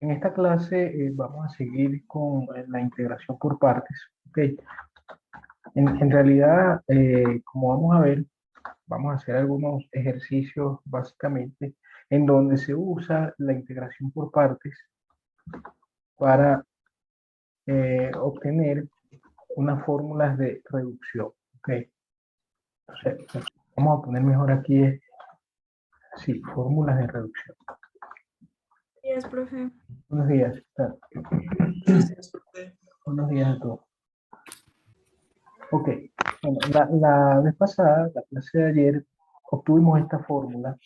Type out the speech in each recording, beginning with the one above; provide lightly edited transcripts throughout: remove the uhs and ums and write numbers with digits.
En esta clase vamos a seguir con la integración por partes. ¿Ok? En realidad, como vamos a ver, vamos a hacer algunos ejercicios básicamente en donde se usa la integración por partes para obtener unas fórmulas de reducción. ¿Ok? Entonces, vamos a poner mejor aquí, sí, fórmulas de reducción. Días, profe. Buenos días. Buenos días, profe. Buenos días a todos. Ok, bueno, la vez pasada, la clase de ayer, obtuvimos esta fórmula.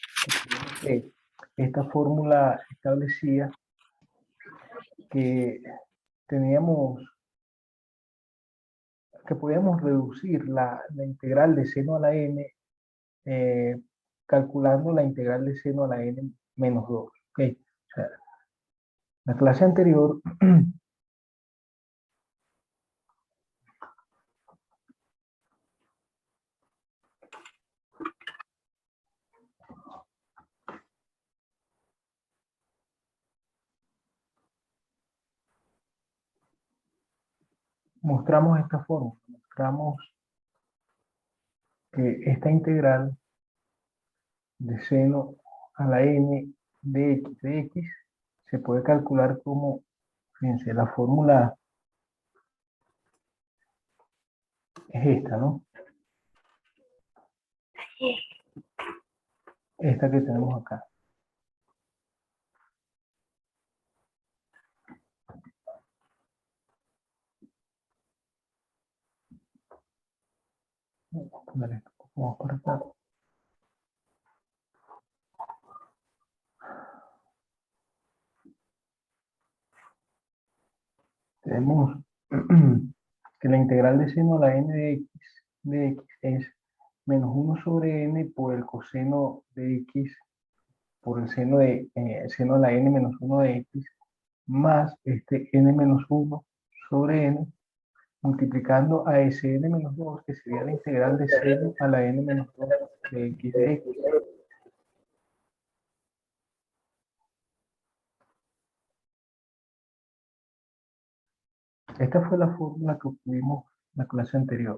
Esta fórmula establecía que teníamos, que podíamos reducir la integral de seno a la n calculando la integral de seno a la n menos 2. Ok, o sea, la clase anterior mostramos esta fórmula, mostramos que esta integral de seno a la n de x se puede calcular como, fíjense, la fórmula es esta, ¿no? Esta que tenemos acá. Vamos para acá. Tenemos que la integral de seno a la n de x es menos 1 sobre n por el coseno de x por el seno a la n menos 1 de x más este n menos 1 sobre n multiplicando a ese n menos 2 que sería la integral de seno a la n menos 2 de x de x. Esta fue la fórmula que obtuvimos en la clase anterior.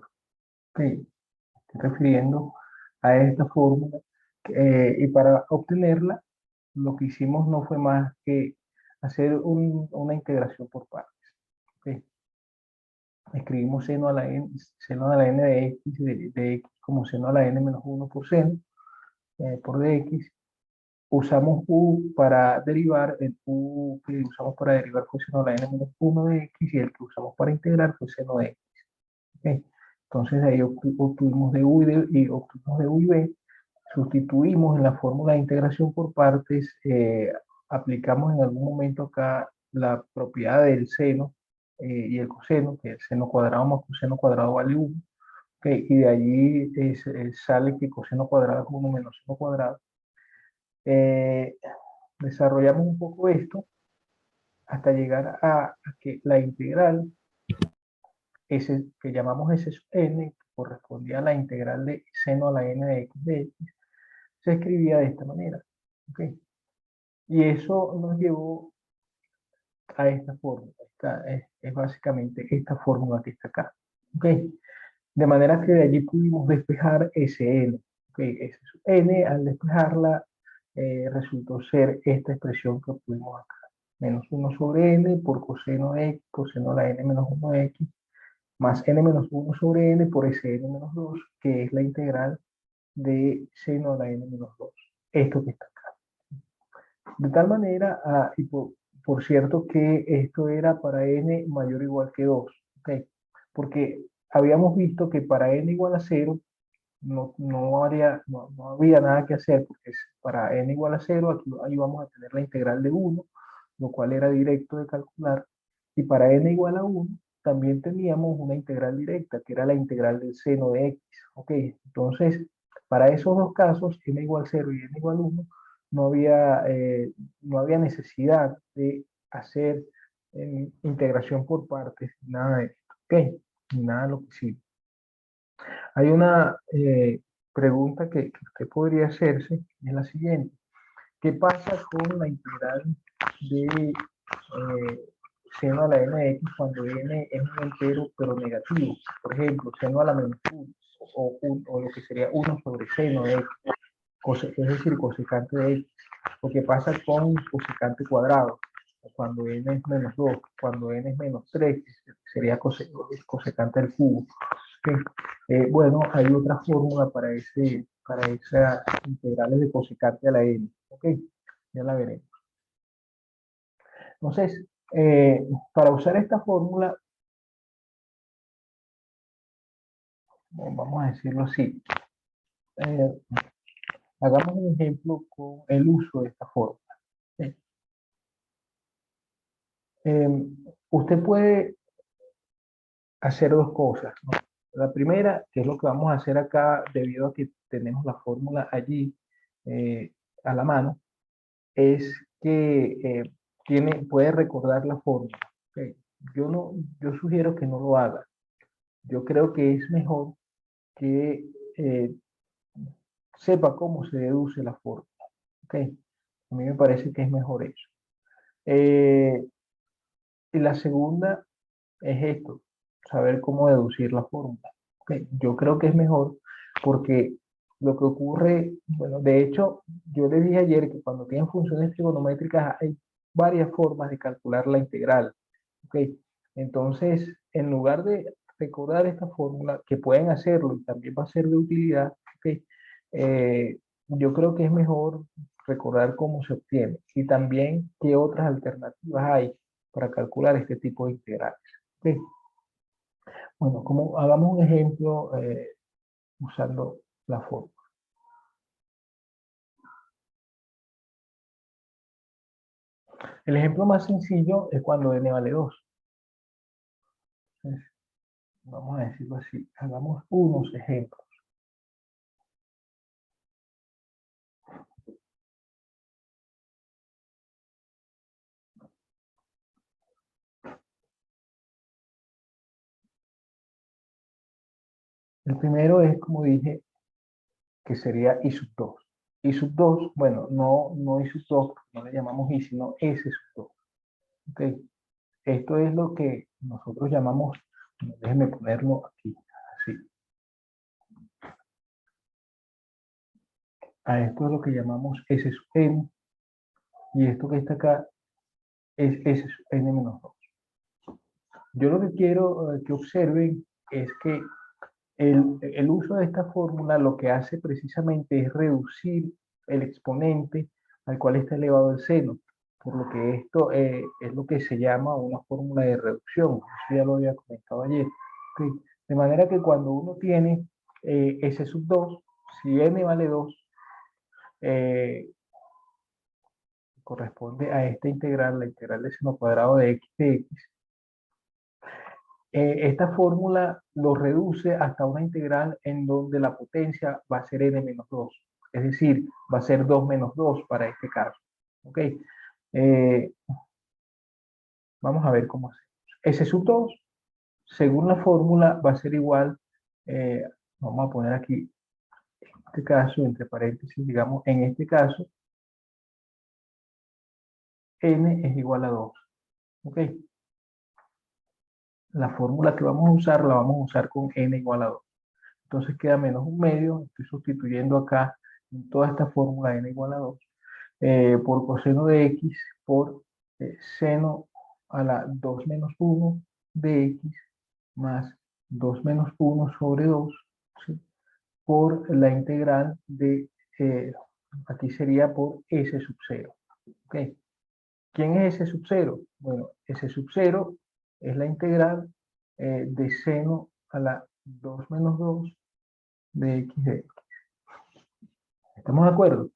Ok, estoy refiriendo a esta fórmula y para obtenerla lo que hicimos no fue más que hacer una integración por partes. ¿Okay? Escribimos seno a la n de x, de x como seno a la n menos 1 por seno por dx. Usamos u para derivar, el u que usamos para derivar fue seno a la n menos 1 de x y el que usamos para integrar fue seno de x. ¿Okay? Entonces ahí obtuvimos de u obtuvimos de u y b. Sustituimos en la fórmula de integración por partes, aplicamos en algún momento acá la propiedad del seno y el coseno, que el seno cuadrado más coseno cuadrado vale 1, okay, y de allí sale que coseno cuadrado es 1 menos seno cuadrado. Desarrollamos un poco esto hasta llegar a que la integral, ese que llamamos S sub n, que correspondía a la integral de seno a la n de x de x, se escribía de esta manera. ¿Okay? Y eso nos llevó a esta fórmula. Es básicamente esta fórmula que está acá. ¿Okay? De manera que de allí pudimos despejar Sn. ¿Okay? S sub n, al despejarla, resultó ser esta expresión que obtuvimos acá. Menos 1 sobre n por coseno de x, coseno de la n menos 1 de x, más n menos 1 sobre n por Sn menos 2, que es la integral de seno a la n menos 2. Esto que está acá. De tal manera, y por cierto que esto era para n mayor o igual que 2, ¿okay? Porque habíamos visto que para n igual a 0 no había nada que hacer, porque para n igual a 0 aquí ahí vamos a tener la integral de 1, lo cual era directo de calcular, y para n igual a 1 también teníamos una integral directa, que era la integral del seno de x, ¿ok? Entonces, para esos dos casos, n igual 0 y n igual 1, no había, no había necesidad de hacer integración por partes, nada de esto, ¿ok? Nada de lo que sí. Hay una pregunta que usted podría hacerse, es la siguiente. ¿Qué pasa con la integral de seno a la n de x cuando n es un entero pero negativo. Por ejemplo, seno a la menos 1 o lo que sería 1 sobre seno de x, es decir, cosecante de x. Lo que pasa con cosecante cuadrado, cuando n es menos 2, cuando n es menos 3, sería cosecante del cubo. Bueno, hay otra fórmula para esas integrales de cosecante a la n. Ok, ya la veremos. Entonces, para usar esta fórmula, vamos a decirlo así, hagamos un ejemplo con el uso de esta fórmula. ¿Sí? Usted puede hacer dos cosas, ¿no? La primera, que es lo que vamos a hacer acá, debido a que tenemos la fórmula allí a la mano, es que puede recordar la fórmula. ¿Okay? Yo sugiero que no lo haga. Yo creo que es mejor que sepa cómo se deduce la fórmula. ¿Okay? A mí me parece que es mejor eso. Y la segunda es esto, saber cómo deducir la fórmula. ¿Okay? Yo creo que es mejor porque lo que ocurre, bueno, de hecho, yo le dije ayer que cuando tienen funciones trigonométricas hay varias formas de calcular la integral. ¿Okay? Entonces, en lugar de recordar esta fórmula, que pueden hacerlo y también va a ser de utilidad, ¿okay? Yo creo que es mejor recordar cómo se obtiene y también qué otras alternativas hay para calcular este tipo de integrales. ¿Okay? Bueno, hagamos un ejemplo usando la fórmula. El ejemplo más sencillo es cuando n vale 2. Entonces, vamos a decirlo así. Hagamos unos ejemplos. El primero es, como dije, que sería I sub 2. I sub 2, bueno, no I sub 2, no le llamamos I, sino S sub 2. ¿Okay? Esto es lo que nosotros llamamos, déjenme ponerlo aquí, así. A esto es lo que llamamos S sub n, y esto que está acá es S sub n menos 2. Yo lo que quiero que observen es que el uso de esta fórmula lo que hace precisamente es reducir el exponente al cual está elevado el seno, por lo que esto es lo que se llama una fórmula de reducción. Eso ya lo había comentado ayer. ¿Okay? De manera que cuando uno tiene S sub 2, si n vale 2, corresponde a esta integral, la integral de seno cuadrado de x de x. Esta fórmula lo reduce hasta una integral en donde la potencia va a ser n menos 2. Es decir, va a ser 2 menos 2 para este caso. ¿Ok? Vamos a ver cómo hacemos. S sub 2, según la fórmula, va a ser igual, vamos a poner aquí, en este caso, entre paréntesis, digamos, en este caso, n es igual a 2. ¿Ok? La fórmula que vamos a usar, la vamos a usar con n igual a 2. Entonces queda menos un medio, estoy sustituyendo acá en toda esta fórmula n igual a 2, por coseno de x por seno a la 2 menos 1 de x más 2 menos 1 sobre 2, ¿sí? Por la integral de, aquí sería por s sub 0. ¿Okay? ¿Quién es s sub 0? Bueno, s sub 0 es la integral de seno a la 2 menos 2 de x de x. ¿Estamos de acuerdo?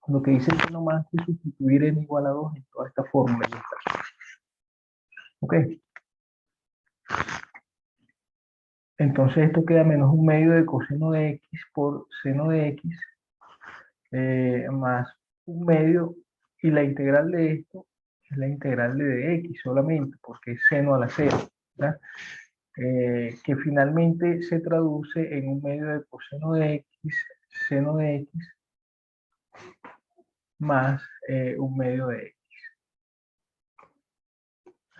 Lo que dice que nomás es sustituir n igual a 2 en toda esta fórmula. Ya está. ¿Ok? Entonces esto queda menos un medio de coseno de x por seno de x más un medio, y la integral de esto es la integral de x solamente, porque es seno a la 0. Que finalmente se traduce en un medio de coseno de x, seno de x, más un medio de x.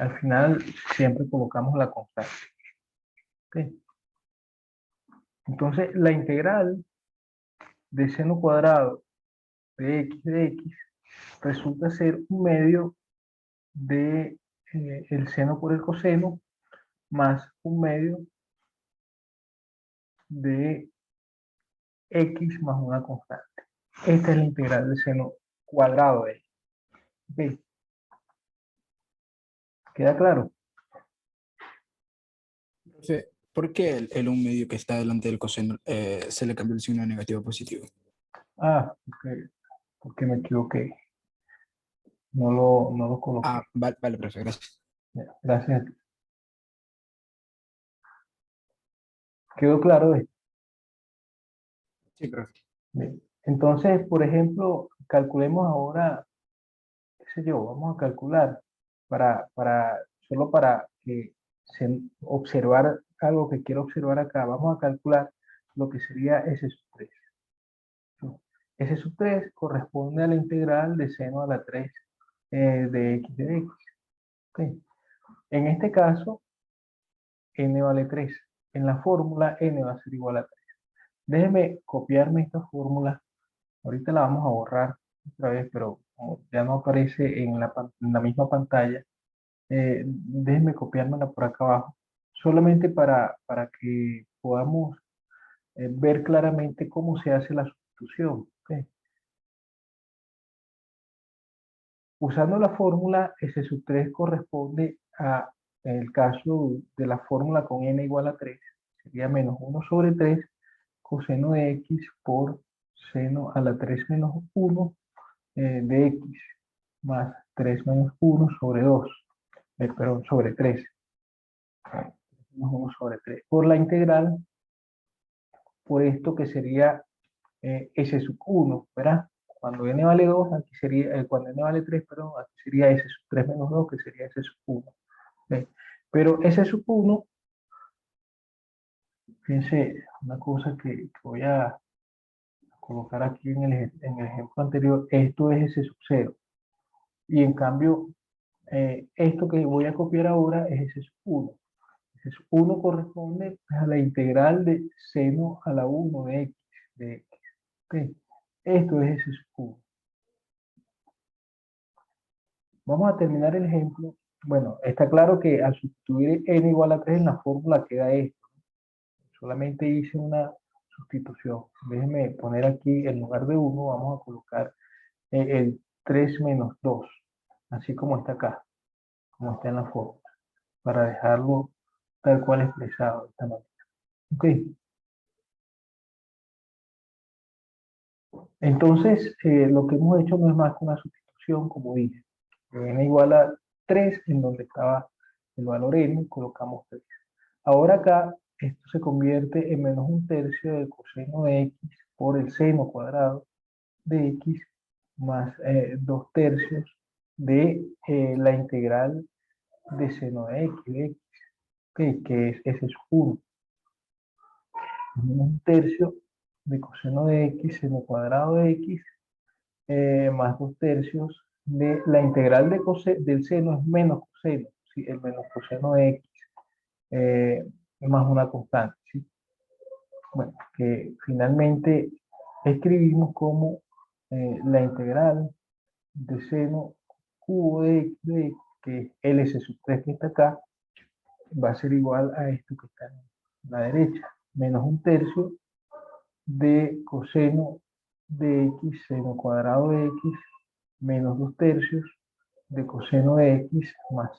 al final siempre colocamos la constante. ¿Ok? Entonces, la integral de seno cuadrado de x resulta ser un medio de el seno por el coseno más un medio de x más una constante. Esta es la integral de seno cuadrado de x. ¿Ok? ¿Queda claro? Profe, ¿por qué el un medio que está delante del coseno se le cambió el signo de negativo a positivo? Ah, porque me equivoqué. No lo coloqué. Ah, vale, vale, profe, gracias. Ya, gracias. ¿Quedó claro esto? Sí, profe. Bien. Entonces, por ejemplo, calculemos ahora, qué sé yo, vamos a calcular solo para que observar algo que quiero observar acá, vamos a calcular lo que sería S sub 3. ¿No? S sub 3 corresponde a la integral de seno a la 3 de x de x. ¿Ok? En este caso, n vale 3. En la fórmula n va a ser igual a 3. Déjeme copiarme esta fórmula. Ahorita la vamos a borrar otra vez, pero como ya no aparece en la misma pantalla, déjenme copiármela por acá abajo, solamente para que podamos ver claramente cómo se hace la sustitución. ¿Ok? Usando la fórmula, S sub 3 corresponde a, en el caso de la fórmula con n igual a 3, sería menos 1 sobre 3 coseno de x por seno a la 3 menos 1 de x más 3 menos 1 sobre 2, perdón, sobre 3, menos 1 sobre 3, por la integral, por esto que sería S sub 1, ¿verdad? Cuando n vale 2, aquí sería, cuando n vale 3, perdón, aquí sería S sub 3 menos 2, que sería S sub 1. ¿Okay? Pero S sub 1, fíjense, una cosa que voy a colocar aquí en el ejemplo anterior, esto es S sub 0. Y en cambio, esto que voy a copiar ahora es S sub 1. S sub 1 corresponde a la integral de seno a la 1 de x. De x. ¿Okay? Esto es S sub 1. Vamos a terminar el ejemplo. Bueno, está claro que al sustituir n igual a 3 en la fórmula queda esto. Solamente hice una sustitución. Déjenme poner aquí, en lugar de 1, vamos a colocar el 3 menos 2, así como está acá, como está en la fórmula, para dejarlo tal cual expresado de esta manera. Ok. Entonces, lo que hemos hecho no es más que una sustitución, como dije. N igual a 3, en donde estaba el valor n, colocamos 3. Ahora acá, esto se convierte en menos un tercio del coseno de x por el seno cuadrado de x más 2 tercios de la integral de seno de x, okay, que es S sub 1. Menos un tercio de coseno de x, seno cuadrado de x, más 2 tercios de la integral del seno es menos coseno, ¿sí? El menos coseno de x más una constante, ¿sí? Bueno, que finalmente escribimos como la integral de seno cubo de x, que es ls sub 3 que está acá, va a ser igual a esto que está en la derecha, menos un tercio de coseno de x seno cuadrado de x menos 2 tercios de coseno de x más.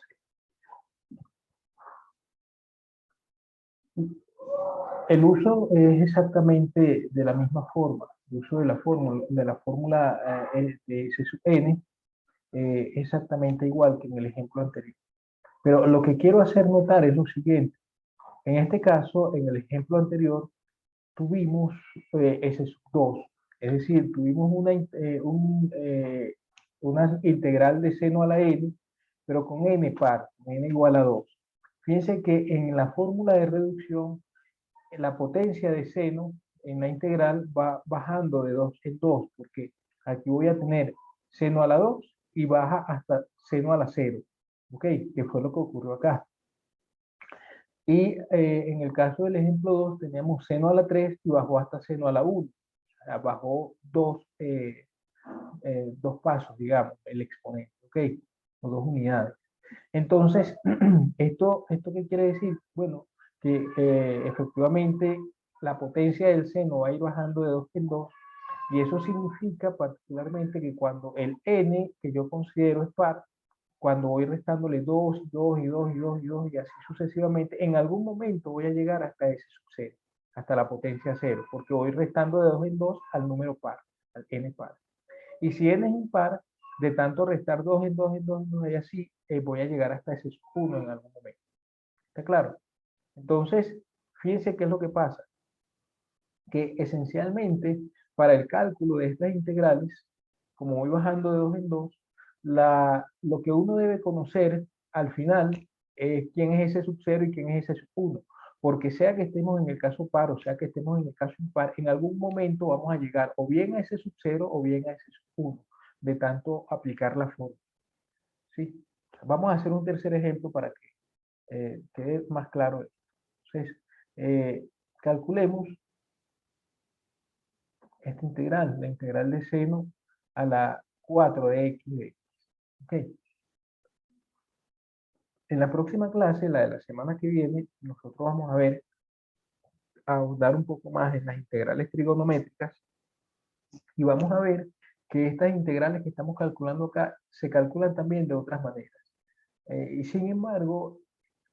El uso es exactamente de la misma forma. El uso de la fórmula de S sub n exactamente igual que en el ejemplo anterior. Pero lo que quiero hacer notar es lo siguiente. En este caso, en el ejemplo anterior, tuvimos S sub 2. Es decir, tuvimos una integral de seno a la n, pero con n par, con n igual a 2. Fíjense que en la fórmula de reducción, la potencia de seno en la integral va bajando de 2 en 2, porque aquí voy a tener seno a la 2 y baja hasta seno a la 0. ¿ok? Que fue lo que ocurrió acá. Y en el caso del ejemplo 2 teníamos seno a la 3 y bajó hasta seno a la 1. O sea, bajó dos pasos, digamos, el exponente, ¿ok? O 2 unidades. Entonces, ¿esto qué quiere decir? Bueno, que efectivamente la potencia del seno va a ir bajando de 2 en 2, y eso significa particularmente que cuando el n, que yo considero es par, cuando voy restándole 2, 2 y 2 y 2 y 2 y así sucesivamente, en algún momento voy a llegar hasta ese sub 0, hasta la potencia 0, porque voy restando de 2 en 2 al número par, al n par. Y si n es impar, de tanto restar 2 en 2 en 2 en 2 y así, voy a llegar hasta ese 1 en algún momento. ¿Está claro? Entonces, fíjense qué es lo que pasa. Que esencialmente, para el cálculo de estas integrales, como voy bajando de 2 en 2, lo que uno debe conocer al final es quién es ese sub 0 y quién es ese sub 1. Porque sea que estemos en el caso par o sea que estemos en el caso impar, en algún momento vamos a llegar o bien a ese sub 0 o bien a ese sub 1, de tanto aplicar la fórmula. ¿Sí? Vamos a hacer un tercer ejemplo para que quede más claro. Entonces, calculemos esta integral, la integral de seno a la 4 de x de x. Okay. En la próxima clase, la de la semana que viene, nosotros vamos a ver, a ahondar un poco más en las integrales trigonométricas y vamos a ver que estas integrales que estamos calculando acá se calculan también de otras maneras. Y sin embargo,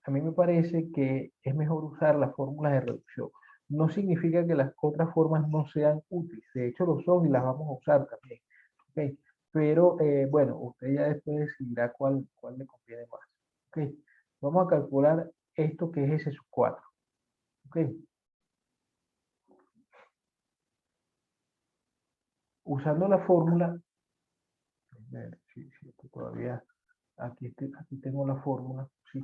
a mí me parece que es mejor usar las fórmulas de reducción. No significa que las otras formas no sean útiles, de hecho lo son y las vamos a usar también. ¿Okay? Pero bueno, usted ya después decidirá cuál le conviene más. ¿Okay? Vamos a calcular esto que es S sub 4. ¿Okay? Usando la fórmula, si todavía, aquí tengo la fórmula, ¿sí?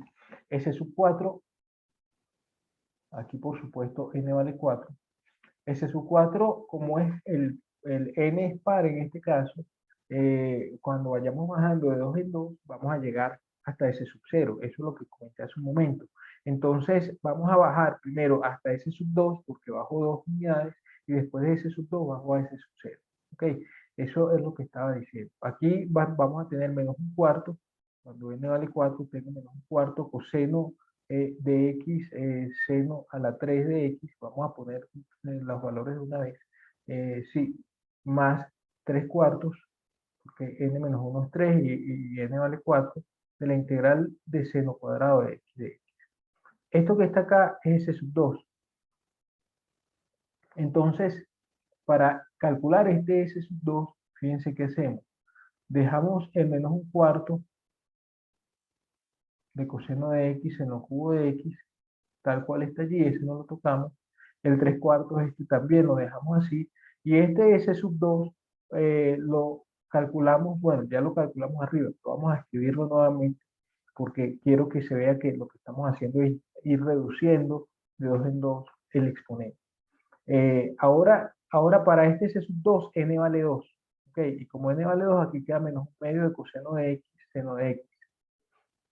S sub 4, aquí por supuesto n vale 4. S sub 4, como es el n es par en este caso, cuando vayamos bajando de 2 en 2, vamos a llegar hasta ese sub 0. Eso es lo que comenté hace un momento. Entonces, vamos a bajar primero hasta ese sub 2, porque bajo 2 unidades, y después de ese sub 2 bajo a ese sub 0. ¿Ok? Eso es lo que estaba diciendo. Aquí vamos a tener menos un cuarto. Cuando n vale 4, tengo menos un cuarto coseno de x, seno a la 3 de x, vamos a poner los valores de una vez, sí, más 3 cuartos, porque n menos 1 es 3 y n vale 4, de la integral de seno cuadrado de x de x. Esto que está acá es ese sub 2. Entonces, para calcular este s sub 2, fíjense qué hacemos. Dejamos el menos un cuarto de coseno de x, seno cubo de x, tal cual está allí, ese no lo tocamos. El 3 cuartos este también lo dejamos así. Y este S sub 2 lo calculamos, bueno, ya lo calculamos arriba, pero vamos a escribirlo nuevamente porque quiero que se vea que lo que estamos haciendo es ir reduciendo de 2 en 2 el exponente. Ahora para este S sub 2, n vale 2. ¿Ok? Y como n vale 2, aquí queda menos un medio de coseno de x, seno de x.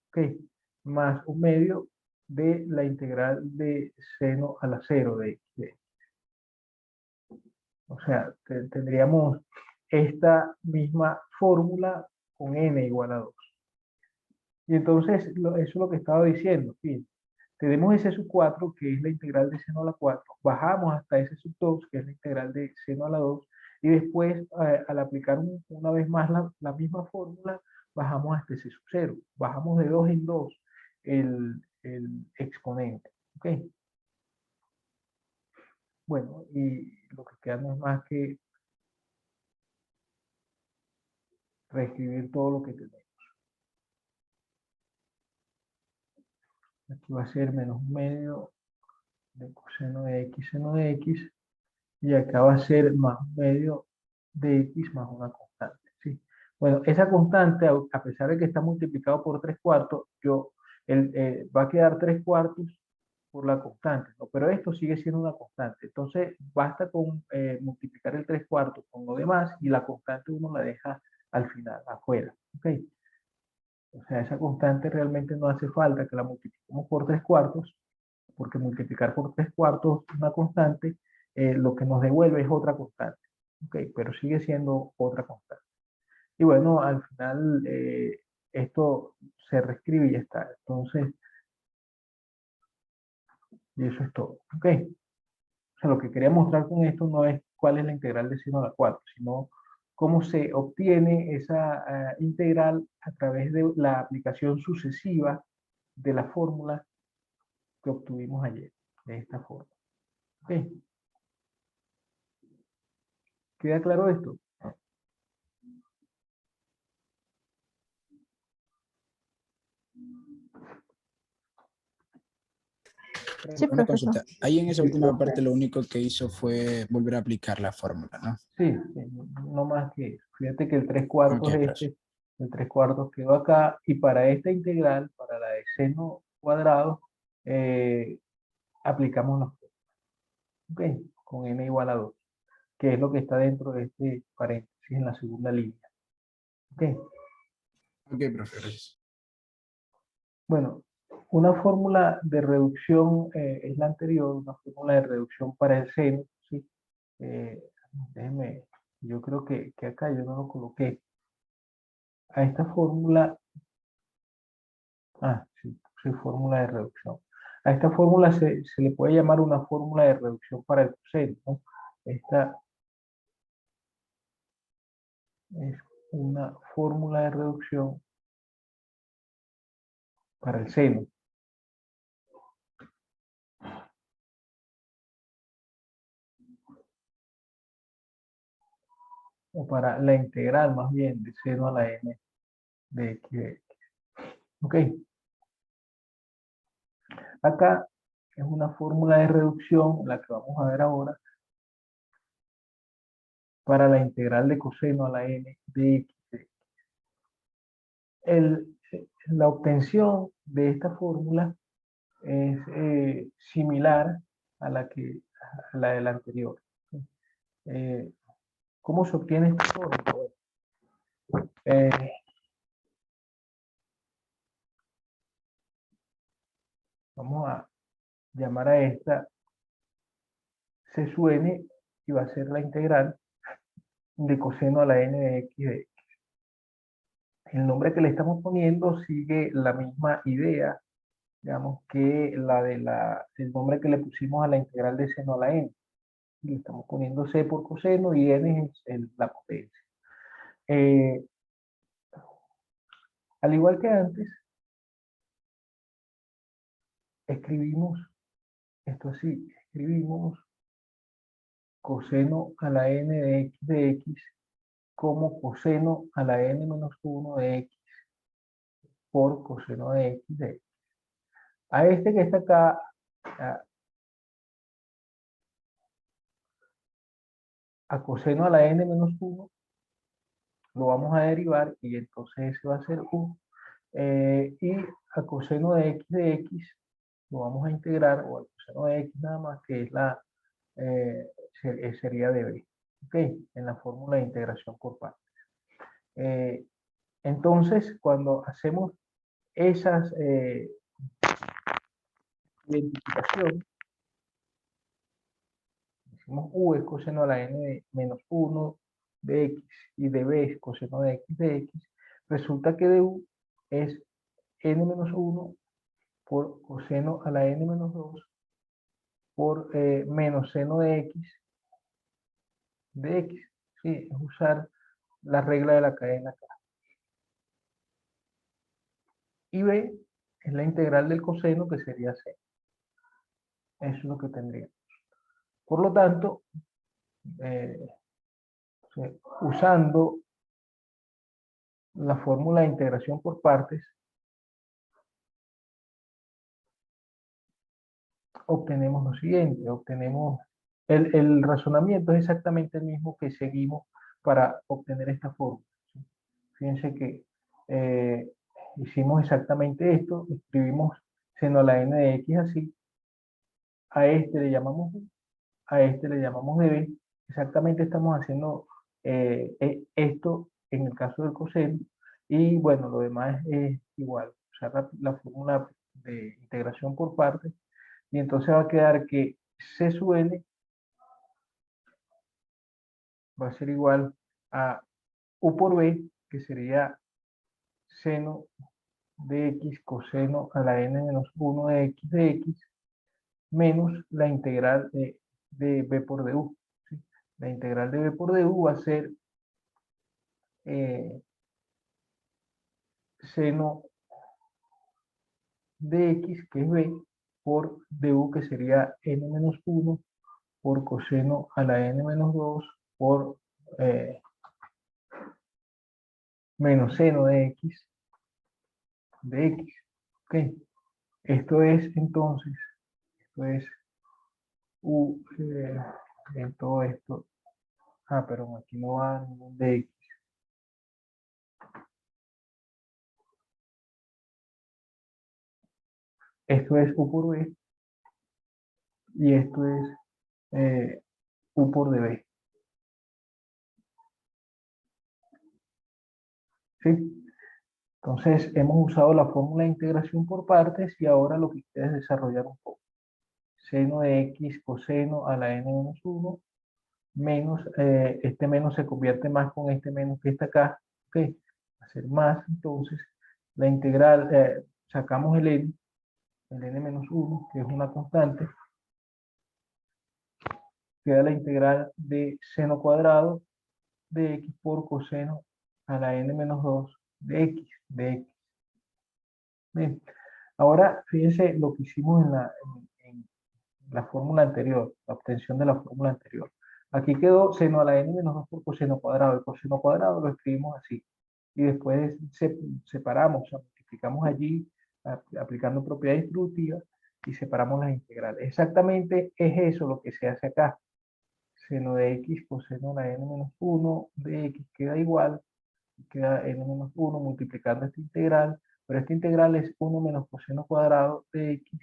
¿Ok? Más un medio de la integral de seno a la 0 de x. O sea, tendríamos esta misma fórmula con n igual a 2. Y entonces, eso es lo que estaba diciendo. Fíjense, tenemos ese sub 4, que es la integral de seno a la 4. Bajamos hasta ese sub 2, que es la integral de seno a la 2. Y después, al aplicar una vez más la misma fórmula, bajamos hasta ese sub 0. Bajamos de 2 en 2 el exponente. ¿Ok? Bueno, y lo que queda no es más que reescribir todo lo que tenemos. Aquí va a ser menos un medio de coseno de x, seno de x, y acá va a ser más un medio de x más una constante. ¿Sí? Bueno, esa constante, a pesar de que está multiplicado por 3 cuartos, va a quedar 3 cuartos por la constante, ¿no? Pero esto sigue siendo una constante. Entonces, basta con multiplicar el 3 cuartos con lo demás y la constante uno la deja al final, afuera. ¿Ok? O sea, esa constante realmente no hace falta que la multipliquemos por 3/4, porque multiplicar por 3/4 una constante, lo que nos devuelve es otra constante. ¿Ok? Pero sigue siendo otra constante. Y bueno, al final esto se reescribe y ya está. Entonces, y eso es todo. ¿Ok? O sea, lo que quería mostrar con esto no es cuál es la integral de seno a la 4, sino cómo se obtiene esa integral a través de la aplicación sucesiva de la fórmula que obtuvimos ayer, de esta forma. ¿Ok? ¿Queda claro esto? Sí, Una profesor. consulta. Ahí en esa última parte lo único que hizo fue volver a aplicar la fórmula, ¿no? Sí, sí, no más que eso. Fíjate que el 3/4 Ok, es profesor. el 3/4 quedó acá, y para esta integral, para la de seno cuadrado, eh, aplicamos la fórmula. ¿Ok? Con n igual a 2, que es lo que está dentro de este paréntesis en la segunda línea. ¿Ok? Ok, profesor. Bueno, una fórmula de reducción es la anterior, una fórmula de reducción para el seno, ¿sí? Eh, déjenme, yo creo que acá yo no lo coloqué. A esta fórmula, sí, sí, fórmula de reducción. A esta fórmula se le puede llamar una fórmula de reducción para el coseno, ¿no? Esta es una fórmula de reducción para el seno. O para la integral más bien de seno a la n de x de x. Ok, acá es una fórmula de reducción, la que vamos a ver ahora, para la integral de coseno a la n de x de x. La obtención de esta fórmula es similar a la de la anterior. Eh, ¿Cómo se obtiene esta fórmula? Eh, Vamos a llamar a esta C sub n, y va a ser la integral de coseno a la n de x de x. El nombre que le estamos poniendo sigue la misma idea, digamos, que el nombre que le pusimos a la integral de seno a la n. Le estamos poniendo c por coseno y n es la potencia. Al igual que antes, escribimos esto así, escribimos coseno a la n de x como coseno a la n menos 1 de x por coseno de x de x. A este que está acá, a coseno a la n menos 1, lo vamos a derivar, y entonces ese va a ser 1. Y a coseno de x lo vamos a integrar, o al coseno de x nada más, que es sería de b. ¿Ok? En la fórmula de integración por partes. Entonces, cuando hacemos esas identificación, decimos u es coseno a la n de menos 1 de x y de b es coseno de x de x, resulta que de u es n menos 1 por coseno a la n menos 2 por menos seno de x de x. ¿Sí? Es usar la regla de la cadena acá. Y b es la integral del coseno, que sería c. Eso es lo que tendríamos. Por lo tanto, usando la fórmula de integración por partes, obtenemos lo siguiente, obtenemos, el razonamiento es exactamente el mismo que seguimos para obtener esta fórmula. ¿Sí? Fíjense que hicimos exactamente esto, escribimos seno a la n de x así, a este le llamamos u, a este le llamamos db, exactamente estamos haciendo esto en el caso del coseno, y bueno, lo demás es igual, usar la fórmula de integración por partes, y entonces va a quedar que C sub n va a ser igual a U por B, que sería seno de x coseno a la n menos 1 de x, menos la integral de b por du. ¿Sí? La integral de b por du va a ser seno de x, que es b, por du, que sería n menos 1, por coseno a la n menos 2, por menos seno de x. ¿Ok? Esto es entonces, esto es u, en todo esto. Pero aquí no va ningún de x. Esto es u por b y esto es u por db. ¿Sí? Entonces hemos usado la fórmula de integración por partes y ahora lo que queda es desarrollar un poco. Seno de x coseno a la n menos 1 menos, este menos se convierte más con este menos que está acá. ¿Ok? Va a ser más, entonces la integral, sacamos el n menos 1, que es una constante, queda la integral de seno cuadrado de x por coseno a la n menos 2 de x. Bien. Ahora, fíjense lo que hicimos en la fórmula anterior, la obtención de la fórmula anterior. Aquí quedó seno a la n menos 2 por coseno cuadrado. El coseno cuadrado lo escribimos así. Y después separamos, o sea, multiplicamos allí, aplicando propiedad distributiva, y separamos las integrales. Exactamente es eso lo que se hace acá. Seno de x coseno a la n menos 1 de x queda igual, queda n menos 1 multiplicando esta integral, pero esta integral es 1 menos coseno cuadrado de x,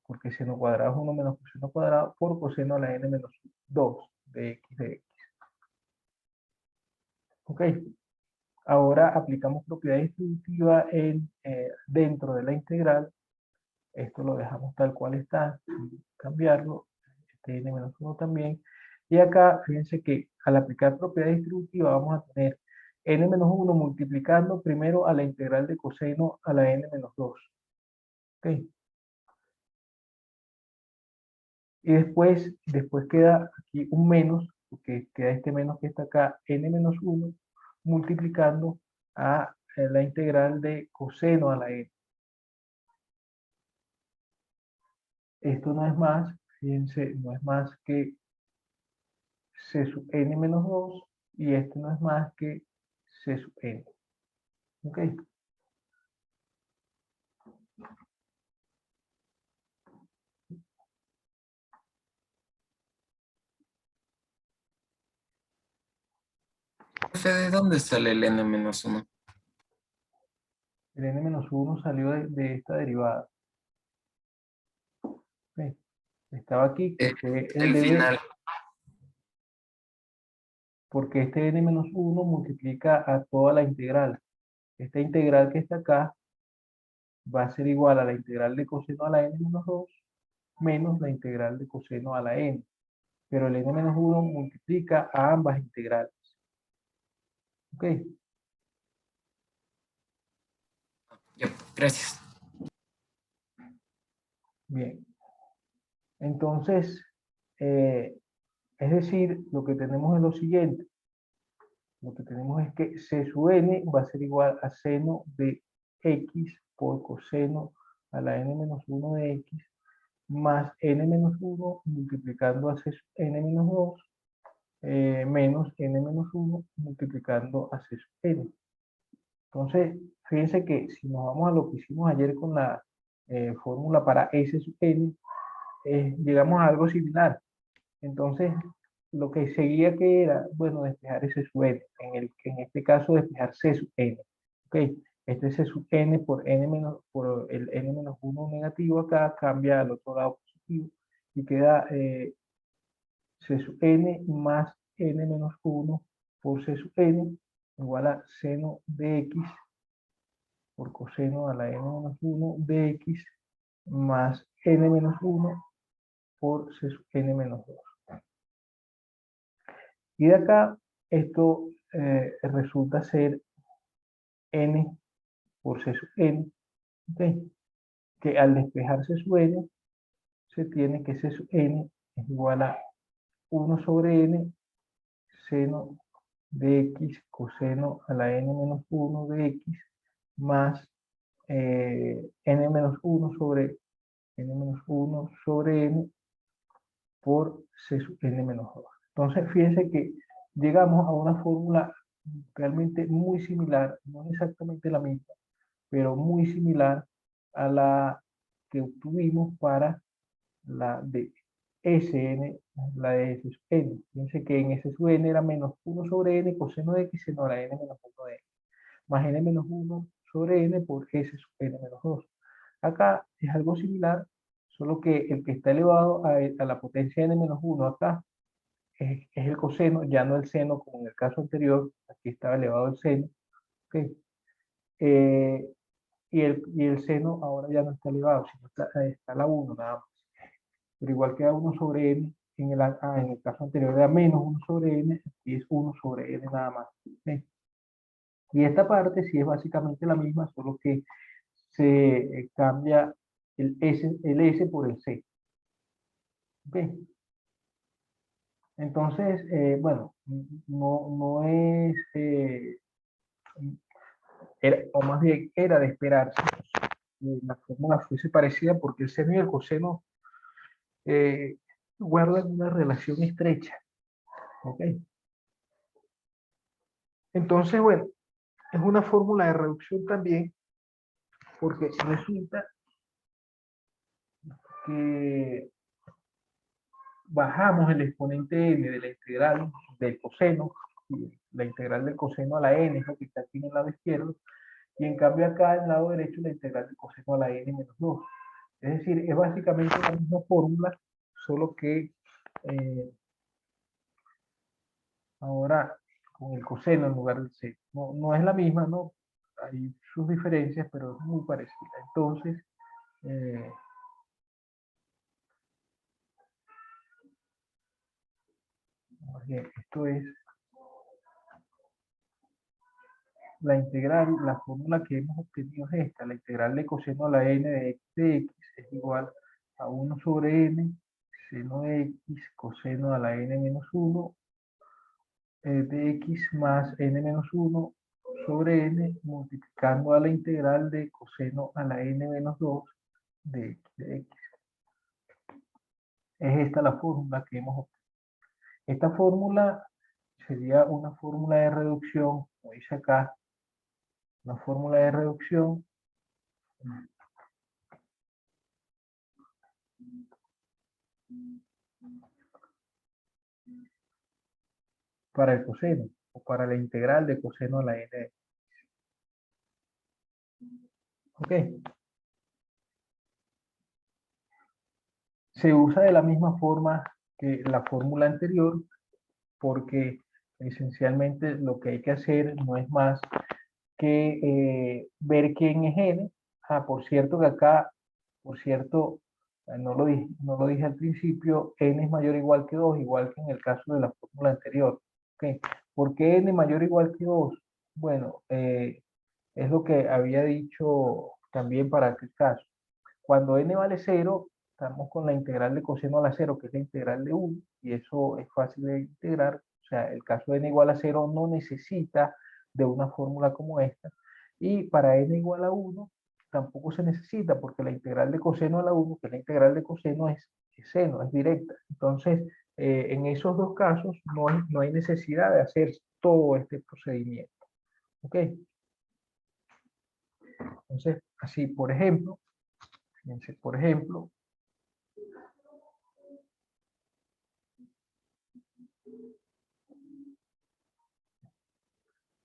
porque seno cuadrado es 1 menos coseno cuadrado por coseno a la n menos 2 de x de x. Ok, ahora aplicamos propiedad distributiva dentro de la integral. Esto lo dejamos tal cual está, sin cambiarlo, este n menos 1 también. Y acá, fíjense que al aplicar propiedad distributiva vamos a tener n menos 1 multiplicando primero a la integral de coseno a la n menos 2. ¿Ok? Y después queda aquí un menos, porque queda este menos que está acá, n menos 1, multiplicando a la integral de coseno a la n. Esto no es más, fíjense, no es más que c sub n menos 2, y este no es más que c sub n. ¿Ok? Profe, ¿de dónde sale el n-1? El n menos 1 salió de esta derivada. ¿Ok? Estaba aquí, que fue el El de b, final. porque este n menos 1 multiplica a toda la integral. Esta integral que está acá va a ser igual a la integral de coseno a la n menos 2 menos la integral de coseno a la n. Pero el n menos 1 multiplica a ambas integrales. ¿Ok? Ya, gracias. Bien. Entonces, es decir, lo que tenemos es lo siguiente. Lo que tenemos es que c sub n va a ser igual a seno de x por coseno a la n menos 1 de x más n menos 1 multiplicando a c sub n menos 2 menos n menos 1 multiplicando a c sub n. Entonces, fíjense que si nos vamos a lo que hicimos ayer con la fórmula para s sub n, llegamos a algo similar. Entonces, lo que seguía que era, bueno, despejar ese sub n, en este caso despejar c sub n. ¿Ok? Este c sub n por el n menos 1 negativo acá cambia al otro lado positivo y queda c sub n más n menos 1 por c sub n igual a seno de x por coseno a la n menos 1 de x más n menos 1 por c sub n menos 2. Y de acá, esto resulta ser n por c sub n, ¿ok? Que al despejar c sub n, se tiene que c sub n es igual a 1 sobre n seno de x coseno a la n menos 1 de x más n menos 1 sobre n por c sub n menos 2. Entonces, fíjense que llegamos a una fórmula realmente muy similar, no es exactamente la misma, pero muy similar a la que obtuvimos para la de Sn, la de S sub n. Fíjense que en S sub n era menos 1 sobre n coseno de x seno a la n menos 1 de x, más n menos 1 sobre n por S sub n menos 2. Acá es algo similar, solo que el que está elevado a la potencia n menos 1 acá es el coseno, ya no el seno como en el caso anterior, aquí estaba elevado el seno, ¿ok? Y el seno ahora ya no está elevado, sino está la 1 nada más. Pero igual queda 1 sobre n, en el caso anterior era menos 1 sobre n, y es 1 sobre n nada más. ¿Ok? Y esta parte sí es básicamente la misma, solo que se cambia el S por el C. ¿Ok? Entonces, bueno, no es, o más bien era de esperarse que la fórmula fuese parecida porque el seno y el coseno guardan una relación estrecha. ¿Ok? Entonces, bueno, es una fórmula de reducción también porque resulta que bajamos el exponente n de la integral del coseno, la integral del coseno a la n es lo que está aquí en el lado izquierdo, y en cambio acá en el lado derecho la integral del coseno a la n menos 2. Es decir, es básicamente la misma fórmula, solo que ahora con el coseno en lugar del seno. No es la misma, ¿no? Hay sus diferencias, pero es muy parecida. Entonces, esto es la integral, la fórmula que hemos obtenido es esta, la integral de coseno a la n de x es igual a 1 sobre n seno de x coseno a la n menos 1 de x más n menos 1 sobre n multiplicando a la integral de coseno a la n menos 2 de x de x. Es esta la fórmula que hemos obtenido. Esta fórmula sería una fórmula de reducción, como dice acá, una fórmula de reducción para el coseno o para la integral de coseno a la n de x. ¿Ok? Se usa de la misma forma que la fórmula anterior porque esencialmente lo que hay que hacer no es más que ver quién es n. Ah, por cierto que acá, por cierto, no lo dije al principio, n es mayor o igual que 2, igual que en el caso de la fórmula anterior. ¿Okay? ¿Por qué n mayor o igual que 2? Bueno, es lo que había dicho también para aquel caso. Cuando n vale 0, estamos con la integral de coseno a la 0, que es la integral de 1, y eso es fácil de integrar. O sea, el caso de n igual a 0 no necesita de una fórmula como esta. Y para n igual a 1, tampoco se necesita, porque la integral de coseno a la 1, que es la integral de coseno, es seno, es directa. Entonces, en esos dos casos no hay necesidad de hacer todo este procedimiento. ¿Ok? Entonces, así, por ejemplo, fíjense, por ejemplo,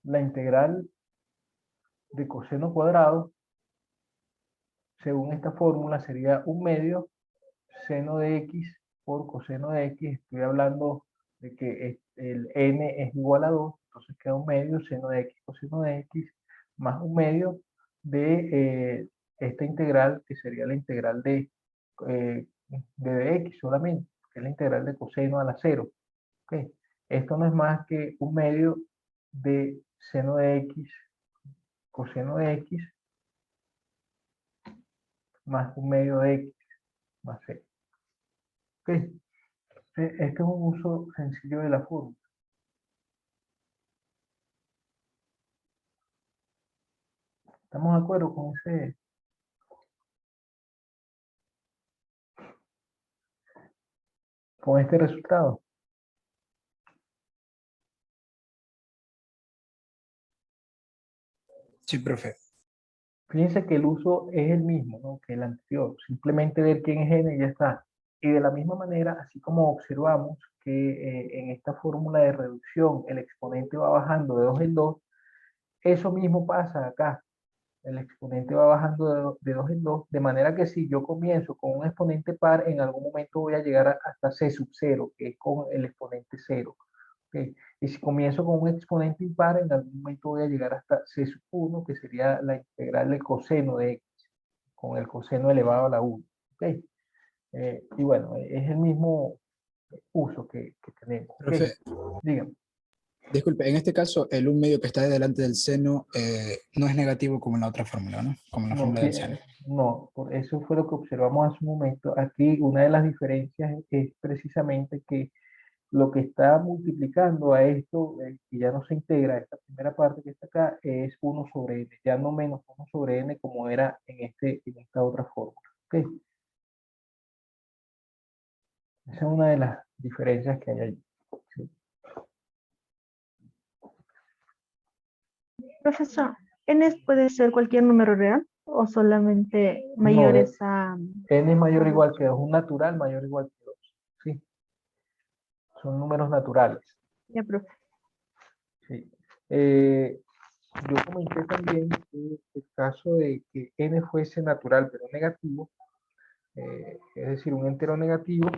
la integral de coseno cuadrado, según esta fórmula, sería 1/2 seno de x por coseno de x. Estoy hablando de que el n es igual a 2, entonces queda 1/2 seno de x coseno de x más 1/2 de esta integral, que sería la integral de dx solamente, que es la integral de coseno a la 0. ¿Okay? Esto no es más que un medio de seno de x, coseno de x, más un medio de x, más c. ¿Okay? Este es un uso sencillo de la fórmula. ¿Estamos de acuerdo con este resultado? Sí, profe. Fíjense que el uso es el mismo, ¿no?, que el anterior. Simplemente ver quién es n y ya está. Y de la misma manera, así como observamos que en esta fórmula de reducción el exponente va bajando de 2 en 2, eso mismo pasa acá. El exponente va bajando de 2 en 2, de manera que si yo comienzo con un exponente par, en algún momento voy a llegar hasta c sub 0, que es con el exponente 0. ¿Okay? Y si comienzo con un exponente impar, en algún momento voy a llegar hasta c sub 1, que sería la integral del coseno de x, con el coseno elevado a la 1. ¿Okay? Y bueno, es el mismo uso que tenemos. ¿Okay? Profe, Dígame. disculpe, en este caso, el un medio que está delante del seno no es negativo como en la otra fórmula, ¿no? Como en la No, fórmula del seno. no, por eso fue lo que observamos hace un momento. Aquí una de las diferencias es precisamente que lo que está multiplicando a esto, que ya no se integra, esta primera parte que está acá, es 1 sobre n, ya no menos 1 sobre n como era en esta otra fórmula. ¿Okay? Esa es una de las diferencias que hay allí. ¿Sí? Profesor, ¿n puede ser cualquier número real o solamente No, mayores a... n es mayor o igual que 2, un natural mayor o igual que 2. ¿Sí? Son números naturales. Ya, profe. Sí. Yo comenté también que el caso de que n fuese natural pero negativo, es decir, un entero negativo,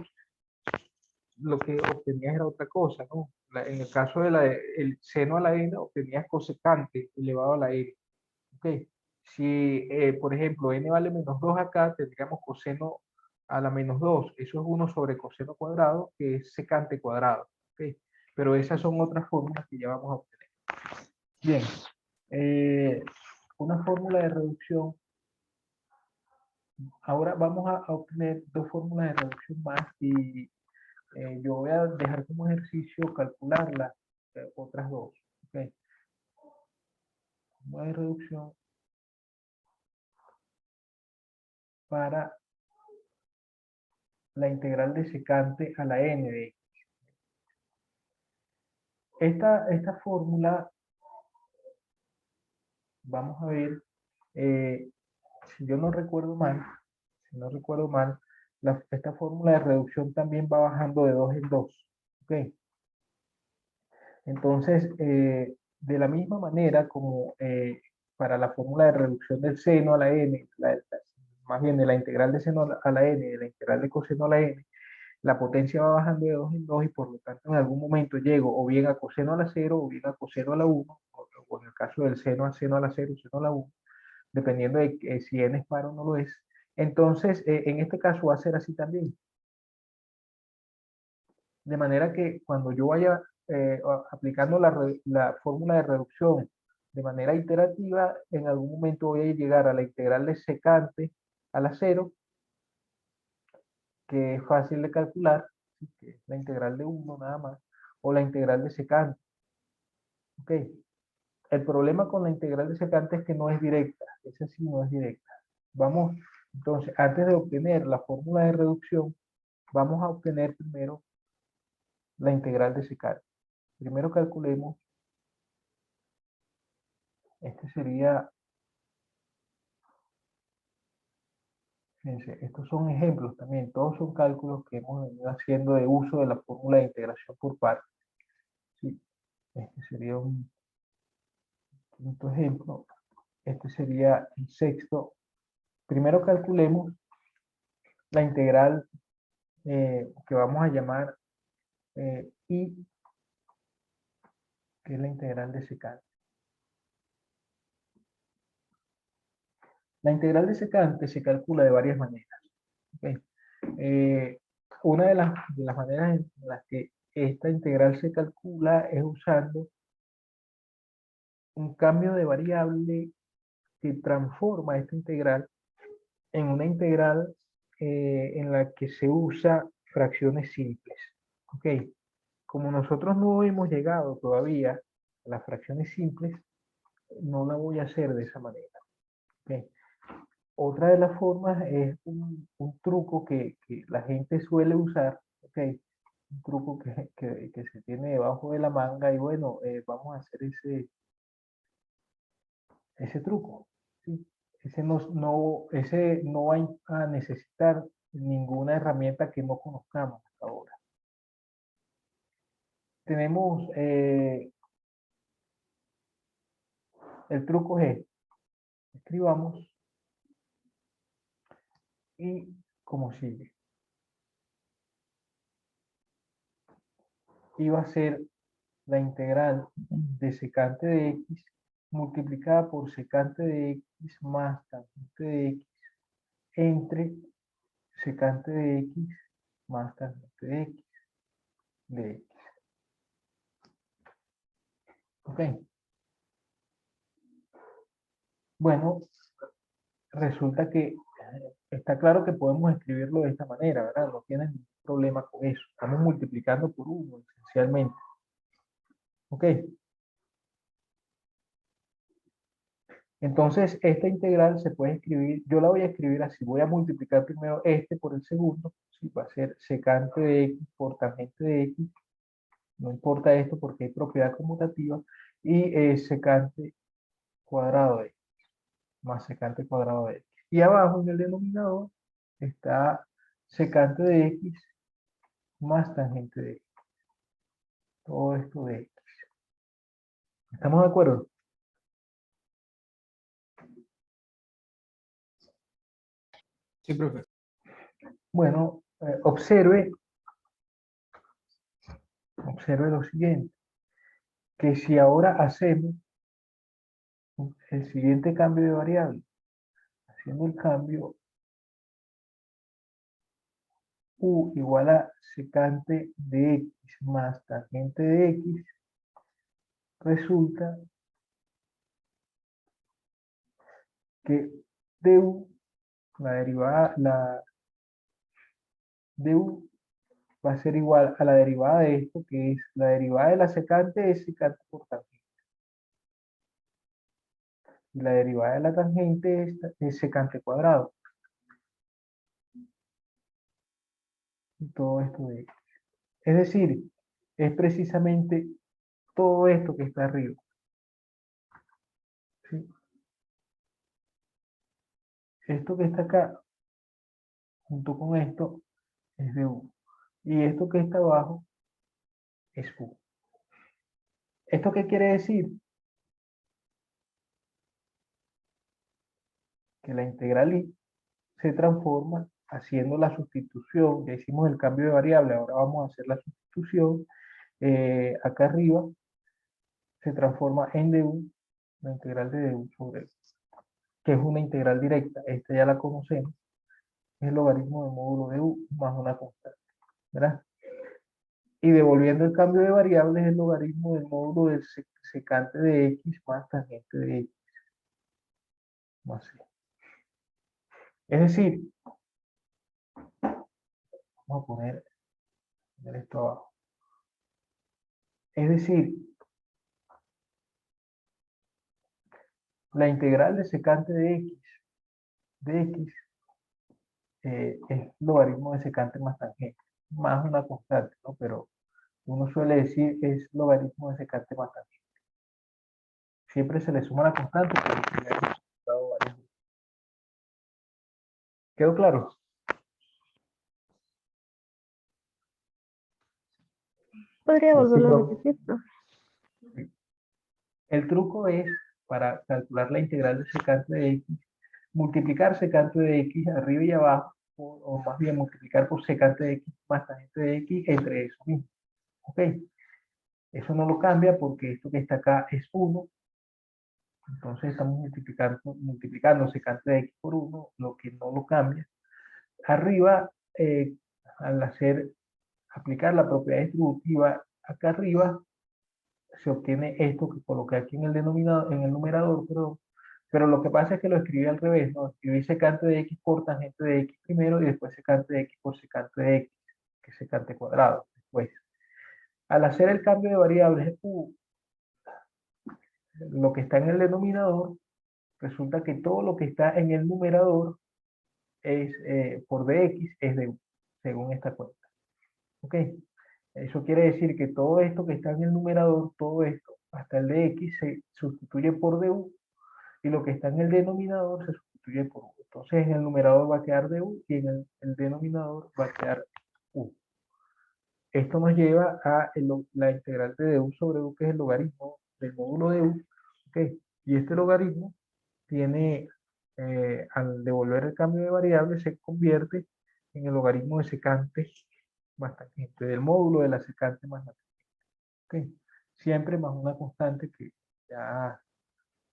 lo que obtenías era otra cosa, ¿no? En el caso del seno a la n, obtenías cosecante elevado a la n. ¿Okay? Si, por ejemplo, n vale menos 2 acá, tendríamos coseno a la menos 2. Eso es 1 sobre coseno cuadrado, que es secante cuadrado. ¿Okay? Pero esas son otras fórmulas que ya vamos a obtener. Bien. Una fórmula de reducción. Ahora vamos a obtener dos fórmulas de reducción más y yo voy a dejar como ejercicio calcular las otras dos. ¿Okay? Fórmula de reducción para la integral de secante a la n de x. Esta fórmula, vamos a ver, si yo no recuerdo mal, esta fórmula de reducción también va bajando de 2 en 2. ¿Okay? Entonces, de la misma manera como para la fórmula de reducción del seno a la n, más bien de la integral de seno a la n, de la integral de coseno a la n, la potencia va bajando de 2 en 2 y por lo tanto en algún momento llego o bien a coseno a la 0 o bien a coseno a la 1, o en el caso del seno a la 0, seno a la 1, dependiendo de si n es par o no lo es. Entonces, en este caso va a ser así también. De manera que cuando yo vaya aplicando la fórmula de reducción de manera iterativa, en algún momento voy a llegar a la integral de secante a la 0, que es fácil de calcular, que es la integral de 1 nada más, o la integral de secante. ¿Ok? El problema con la integral de secante es que no es directa, esa sí no es directa. Vamos, entonces, antes de obtener la fórmula de reducción, vamos a obtener primero la integral de secante. Primero calculemos, este sería, fíjense, estos son ejemplos también, todos son cálculos que hemos venido haciendo de uso de la fórmula de integración por partes. ¿Sí? Este sería un quinto ejemplo, este sería el sexto. Primero calculemos la integral que vamos a llamar I, que es la integral de secante. La integral de secante se calcula de varias maneras. ¿Ok? Una de las maneras en las que esta integral se calcula es usando un cambio de variable que transforma esta integral en una integral en la que se usa fracciones simples. ¿Ok? Como nosotros no hemos llegado todavía a las fracciones simples, no la voy a hacer de esa manera. ¿Ok? Otra de las formas es un truco que la gente suele usar, ¿ok? Un truco que se tiene debajo de la manga y bueno, vamos a hacer ese truco, ¿sí? Ese no va a necesitar ninguna herramienta que no conozcamos hasta ahora. Tenemos, el truco es, escribamos y como sigue. Y va a ser la integral de secante de x multiplicada por secante de x más tangente de x entre secante de x más tangente de x de x. ¿Ok? Bueno, resulta que está claro que podemos escribirlo de esta manera, ¿verdad? No tienen ningún problema con eso. Estamos multiplicando por 1, esencialmente. ¿Ok? Entonces, esta integral se puede escribir, yo la voy a escribir así, voy a multiplicar primero este por el segundo, ¿sí? Va a ser secante de x por tangente de x, no importa esto porque hay propiedad conmutativa, y secante cuadrado de x, más secante cuadrado de x. Y abajo en el denominador está secante de x más tangente de x. Todo esto de x. ¿Estamos de acuerdo? Sí, profe. Bueno, observe lo siguiente, que si ahora hacemos el siguiente cambio de variable, haciendo el cambio u igual a secante de x más tangente de x, resulta que du, la derivada, du va a ser igual a la derivada de esto, que es la derivada de la secante es secante por tangente. Y la derivada de la tangente es secante cuadrado. Y todo esto de x. Es decir, es precisamente todo esto que está arriba. ¿Sí? Esto que está acá, junto con esto, es de u. Y esto que está abajo es u. ¿Esto qué quiere decir? Que la integral y se transforma haciendo la sustitución. Ya hicimos el cambio de variable, ahora vamos a hacer la sustitución. Acá arriba se transforma en du, la integral de du sobre u, que es una integral directa. Esta ya la conocemos. Es el logaritmo del módulo de u más una constante, ¿verdad? Y devolviendo el cambio de variables, el logaritmo del módulo del secante de x más tangente de x. Más c. Es decir, vamos a poner esto abajo. Es decir, la integral de secante de x es logaritmo de secante más tangente, más una constante, ¿no? Pero uno suele decir es logaritmo de secante más tangente. Siempre se le suma la constante, pero ya hemos explicado varias veces. ¿Quedó claro? ¿Podría Sí, volverlo a profe. repetir, profe? El truco es, para calcular la integral de secante de x, multiplicar secante de x arriba y abajo, o más bien multiplicar por secante de x más tangente de x entre eso mismo. ¿Ok? Eso no lo cambia porque esto que está acá es 1, Entonces estamos multiplicando secante de x por 1, lo que no lo cambia. Arriba, al aplicar la propiedad distributiva acá arriba, se obtiene esto que coloqué aquí en el denominador, en el numerador, perdón. Pero lo que pasa es que lo escribí al revés, ¿no? Escribí secante de x por tangente de x primero y después secante de x por secante de x, que es secante cuadrado después. Al hacer el cambio de variables u, lo que está en el denominador, resulta que todo lo que está en el numerador es por dx es de u, según esta cuenta. ¿Ok? Eso quiere decir que todo esto que está en el numerador, todo esto, hasta el de x, se sustituye por du, y lo que está en el denominador se sustituye por u. Entonces en el numerador va a quedar du y en el denominador va a quedar u. Esto nos lleva a la integral de du sobre u, que es el logaritmo del módulo de u. ¿Okay? Y este logaritmo tiene, al devolver el cambio de variable, se convierte en el logaritmo de secante más tangente, del módulo de la secante más la tangente. ¿Okay? Siempre más una constante que ya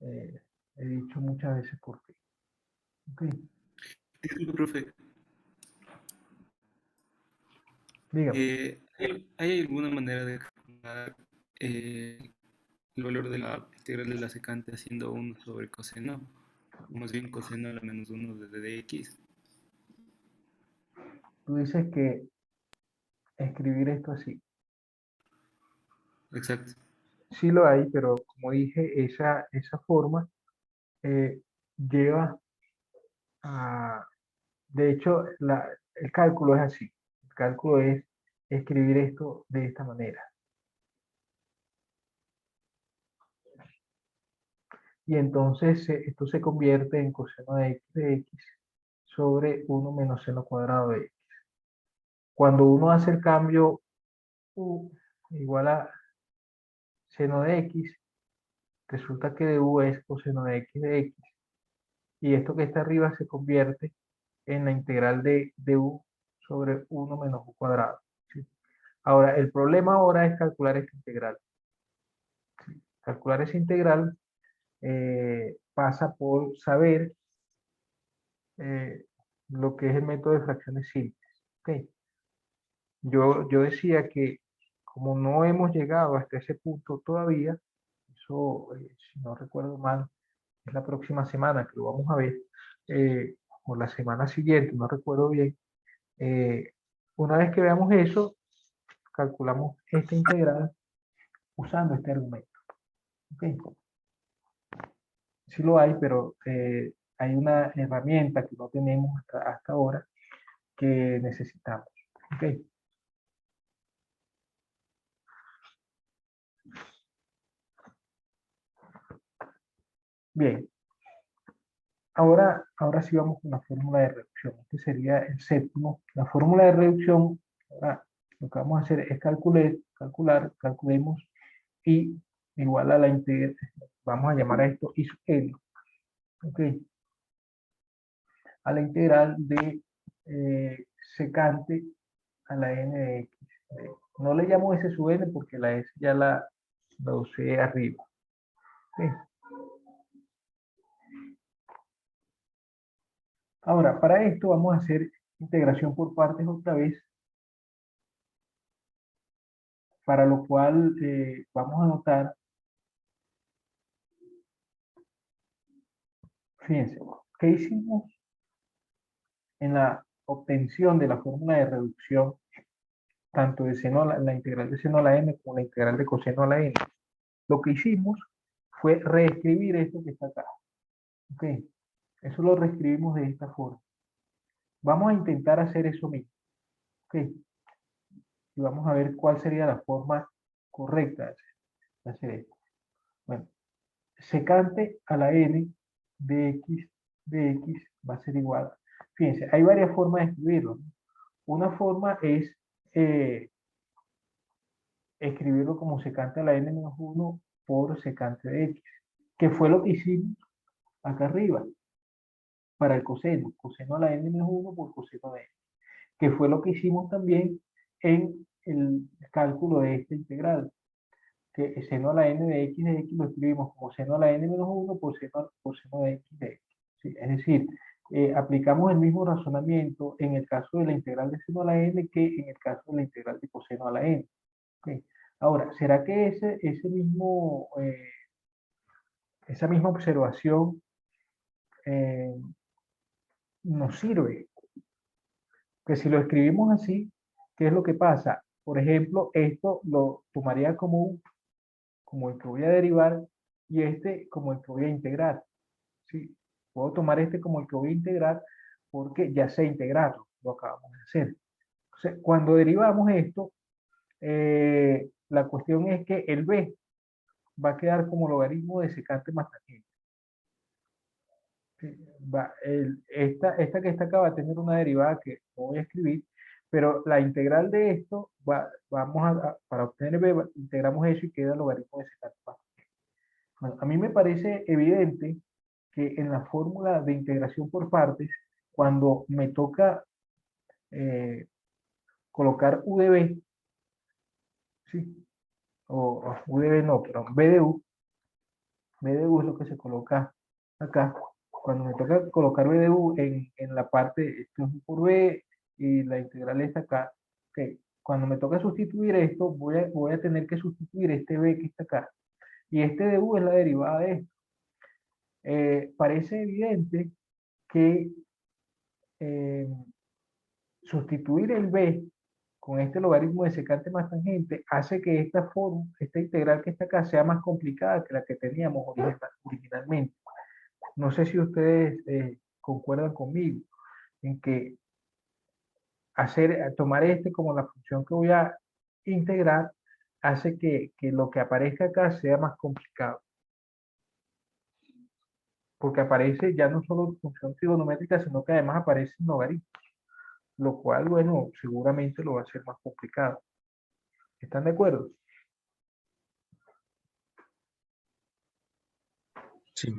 he dicho muchas veces por qué. ¿Okay? Disculpe, profe. Dígame. ¿Hay alguna manera de calcular el valor de la integral de la secante haciendo 1 sobre coseno? O más bien coseno a la menos 1 de dx. Tú dices que escribir esto así. Exacto. Sí lo hay, pero como dije, esa forma lleva a... De hecho, el cálculo es así. El cálculo es escribir esto de esta manera. Y entonces esto se convierte en coseno de x sobre 1 menos seno cuadrado de x. Cuando uno hace el cambio u igual a seno de x, resulta que de u es coseno de x, y esto que está arriba se convierte en la integral de u sobre 1 menos u cuadrado. ¿Sí? Ahora, el problema ahora es calcular esta integral. ¿Sí? Calcular esa integral pasa por saber lo que es el método de fracciones simples. ¿Okay? Yo decía que como no hemos llegado hasta ese punto todavía, eso, si no recuerdo mal, es la próxima semana que lo vamos a ver, o la semana siguiente, no recuerdo bien. Una vez que veamos eso, calculamos esta integral usando este argumento. ¿Okay? Sí lo hay, pero hay una herramienta que no tenemos hasta ahora que necesitamos. ¿Okay? Bien, ahora sí vamos con la fórmula de reducción. Este sería el séptimo. La fórmula de reducción, ahora lo que vamos a hacer es calculemos y igual a la integral, vamos a llamar a esto I sub L. ¿Ok? A la integral de secante a la n de x. No le llamo s sub n porque la s ya la usé arriba. ¿Okay? Ahora, para esto vamos a hacer integración por partes otra vez, para lo cual vamos a anotar, fíjense, ¿qué hicimos en la obtención de la fórmula de reducción, tanto de seno la integral de seno a la n como la integral de coseno a la n? Lo que hicimos fue reescribir esto que está acá. ¿Ok? Eso lo reescribimos de esta forma. Vamos a intentar hacer eso mismo. ¿Ok? Y vamos a ver cuál sería la forma correcta de hacer esto. Bueno, secante a la n de x va a ser igual. Fíjense, hay varias formas de escribirlo, ¿no? Una forma es escribirlo como secante a la n menos 1 por secante de x, que fue lo que hicimos acá arriba para el coseno a la n menos 1 por coseno de x, que fue lo que hicimos también en el cálculo de esta integral. que seno a la n de x lo escribimos como seno a la n menos 1 por seno de x de x. ¿Sí? Es decir, aplicamos el mismo razonamiento en el caso de la integral de seno a la n que en el caso de la integral de coseno a la n. ¿Okay? Ahora, ¿será que esa misma observación nos sirve? Que si lo escribimos así, ¿qué es lo que pasa? Por ejemplo, esto lo tomaría como el que voy a derivar y este como el que voy a integrar. ¿Sí? Puedo tomar este como el que voy a integrar porque ya sé integrarlo, lo acabamos de hacer. Entonces, cuando derivamos esto, la cuestión es que el b va a quedar como logaritmo de secante más tangente. ¿Sí? Esta que está acá va a tener una derivada que no voy a escribir, pero la integral de esto, para obtener b, integramos eso y queda logaritmo de secante más tangente. Bueno, a mí me parece evidente que en la fórmula de integración por partes, cuando me toca colocar u de b, ¿sí? O u de b no, pero b de u es lo que se coloca acá. Cuando me toca colocar b de u en la parte, esto es u por b y la integral está acá, okay. Cuando me toca sustituir esto, voy a tener que sustituir este b que está acá. Y este de u es la derivada de esto. Parece evidente que sustituir el b con este logaritmo de secante más tangente hace que esta integral que está acá sea más complicada que la que teníamos originalmente. No sé si ustedes concuerdan conmigo en que tomar este como la función que voy a integrar hace que lo que aparezca acá sea más complicado. Porque aparece ya no solo función trigonométrica, sino que además aparece un logaritmo. Lo cual, bueno, seguramente lo va a hacer más complicado. ¿Están de acuerdo? Sí.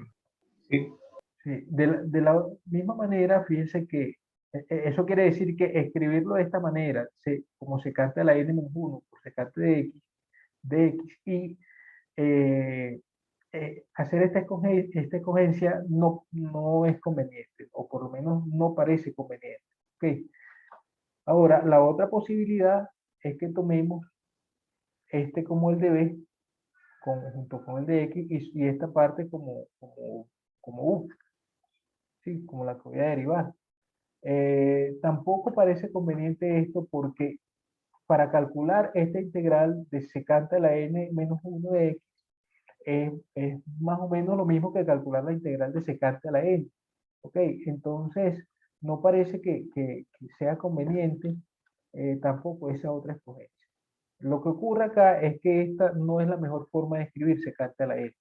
Sí. De la misma manera, fíjense que eso quiere decir que escribirlo de esta manera, como secante a la n-1 por secante de x y hacer esta escogencia no es conveniente, o por lo menos no parece conveniente. ¿Okay? Ahora, la otra posibilidad es que tomemos este como el de b junto con el de x y esta parte como u, ¿sí? Como la que voy a derivar. Tampoco parece conveniente esto porque para calcular esta integral de secante a la n menos 1 de x es más o menos lo mismo que calcular la integral de secante a la n. ¿Ok? Entonces, no parece que sea conveniente tampoco esa otra escogencia. Lo que ocurre acá es que esta no es la mejor forma de escribir secante a la n.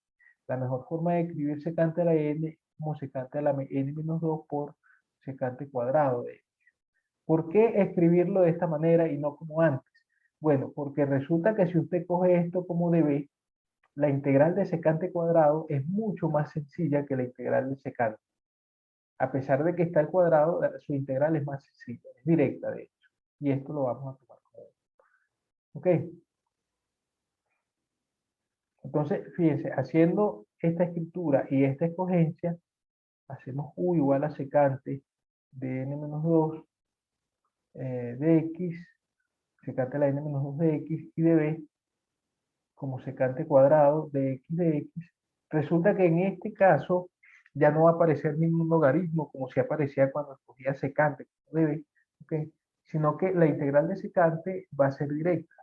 La mejor forma de escribir secante a la n es como secante a la n menos 2 por secante cuadrado de x. ¿Por qué escribirlo de esta manera y no como antes? Bueno, porque resulta que si usted coge esto como de b, la integral de secante cuadrado es mucho más sencilla que la integral de secante. A pesar de que está al cuadrado, su integral es más sencilla, es directa de hecho. Y esto lo vamos a tomar como. ¿Ok? Entonces, fíjense, haciendo esta escritura y esta escogencia, hacemos u igual a secante de n-2 de x, secante a la n-2 de x y de b como secante cuadrado de x. Resulta que en este caso ya no va a aparecer ningún logaritmo como si aparecía cuando escogía secante como de b, ¿okay? Sino que la integral de secante va a ser directa.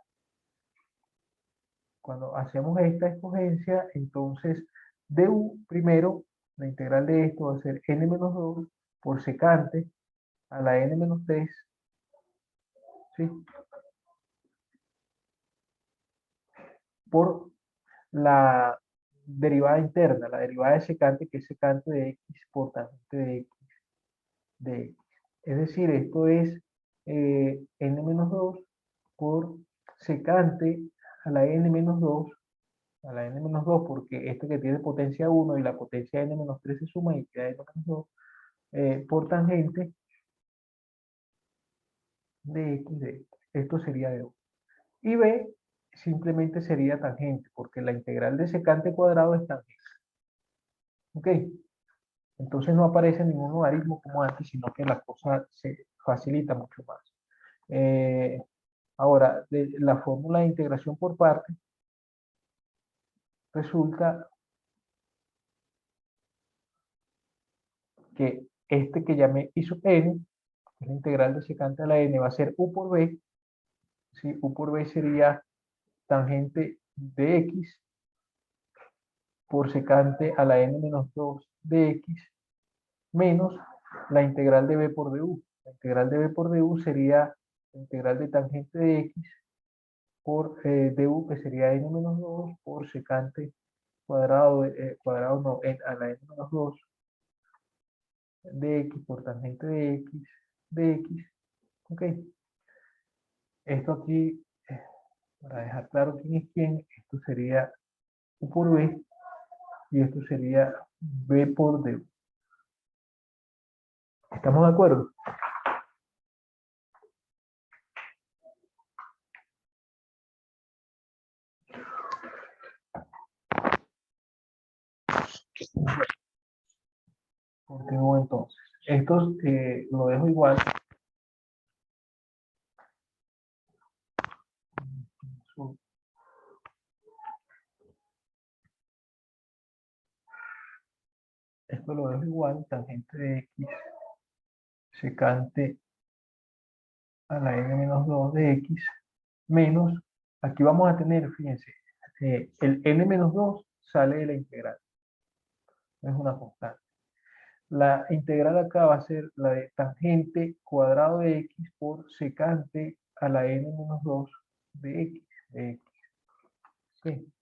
Cuando hacemos esta escogencia, entonces du primero, la integral de esto va a ser n-2 por secante a la n-3, ¿sí? Por la derivada interna, la derivada de secante, que es secante de x por tangente de x de x. Es decir, esto es n-2 por secante a la n-2, a la n-2, porque este que tiene potencia 1 y la potencia n-3 se suma y queda n-2, por tangente de x de x. Esto sería de u. Y b simplemente sería tangente, porque la integral de secante cuadrado es tangente. ¿Ok? Entonces no aparece ningún logaritmo como antes, sino que la cosa se facilita mucho más. Ahora, de la fórmula de integración por partes, resulta que este que llamé I sub n, la integral de secante a la n, va a ser u por b. ¿Sí? U por b sería tangente de x por secante a la n menos 2 de x menos la integral de b por du. La integral de b por du sería la integral de tangente de x por du, que sería n menos 2 por secante cuadrado, cuadrado no, a la n menos 2 de x por tangente de x. Ok. Esto aquí, para dejar claro quién es quién, esto sería u por b y esto sería b por du. ¿Estamos de acuerdo? Continúo entonces. Esto lo dejo igual. Esto lo dejo igual, tangente de x secante a la n menos 2 de x menos, aquí vamos a tener, fíjense, el n menos 2 sale de la integral, es una constante. La integral acá va a ser la de tangente cuadrado de x por secante a la n menos 2 de x. Sí.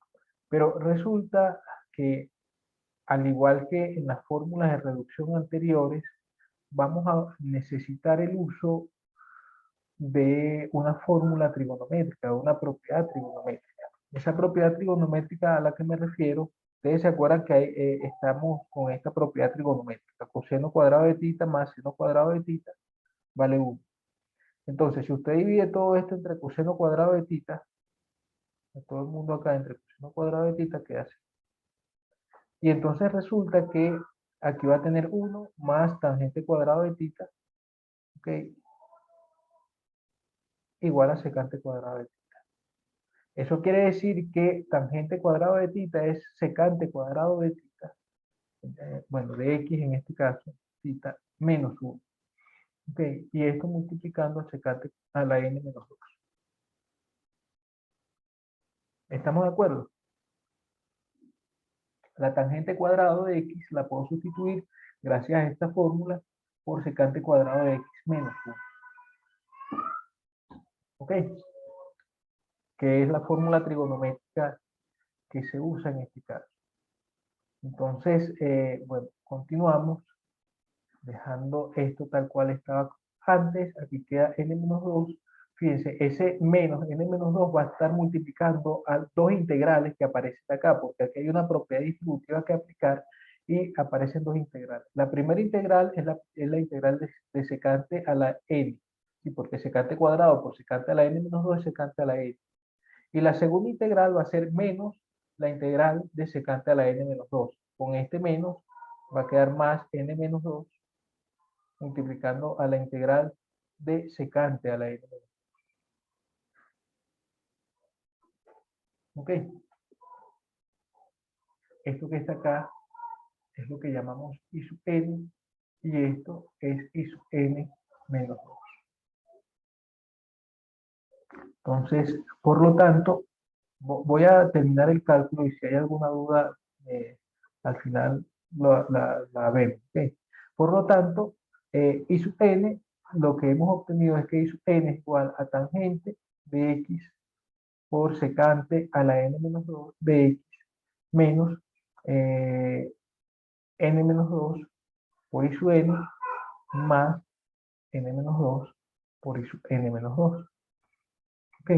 Pero resulta que, al igual que en las fórmulas de reducción anteriores, vamos a necesitar el uso de una fórmula trigonométrica, de una propiedad trigonométrica. Esa propiedad trigonométrica a la que me refiero, ustedes se acuerdan que estamos con esta propiedad trigonométrica, coseno cuadrado de tita más seno cuadrado de tita vale 1. Entonces, si usted divide todo esto entre coseno cuadrado de tita, a todo el mundo acá entre coseno cuadrado de tita queda así. Y entonces resulta que aquí va a tener 1 más tangente cuadrado de tita, ¿ok? Igual a secante cuadrado de tita. Eso quiere decir que tangente cuadrado de tita es secante cuadrado de tita, bueno, de x en este caso, tita menos 1. ¿Ok? Y esto multiplicando a secante a la n menos 2. ¿Estamos de acuerdo? La tangente cuadrado de x la puedo sustituir gracias a esta fórmula por secante cuadrado de x menos 1. ¿Ok? Que es la fórmula trigonométrica que se usa en este caso. Entonces, bueno, continuamos dejando esto tal cual estaba antes. Aquí queda n-2. Fíjense, ese menos n-2 va a estar multiplicando a dos integrales que aparecen acá, porque aquí hay una propiedad distributiva que aplicar y aparecen dos integrales. La primera integral es la integral de secante a la n, ¿sí? Porque secante cuadrado por secante a la n-2 es secante a la n. Y la segunda integral va a ser menos la integral de secante a la n-2. Con este menos va a quedar más n-2 multiplicando a la integral de secante a la n-2. ¿Ok? Esto que está acá es lo que llamamos I sub n y esto es I sub n menos 2. Entonces, por lo tanto, voy a terminar el cálculo y si hay alguna duda, al final la vemos. ¿Okay? Por lo tanto, I sub n, lo que hemos obtenido es que I sub n es igual a tangente de x por secante a la n menos 2 de x menos n menos 2 por I sub n más n menos 2 por I sub n menos 2. Ok.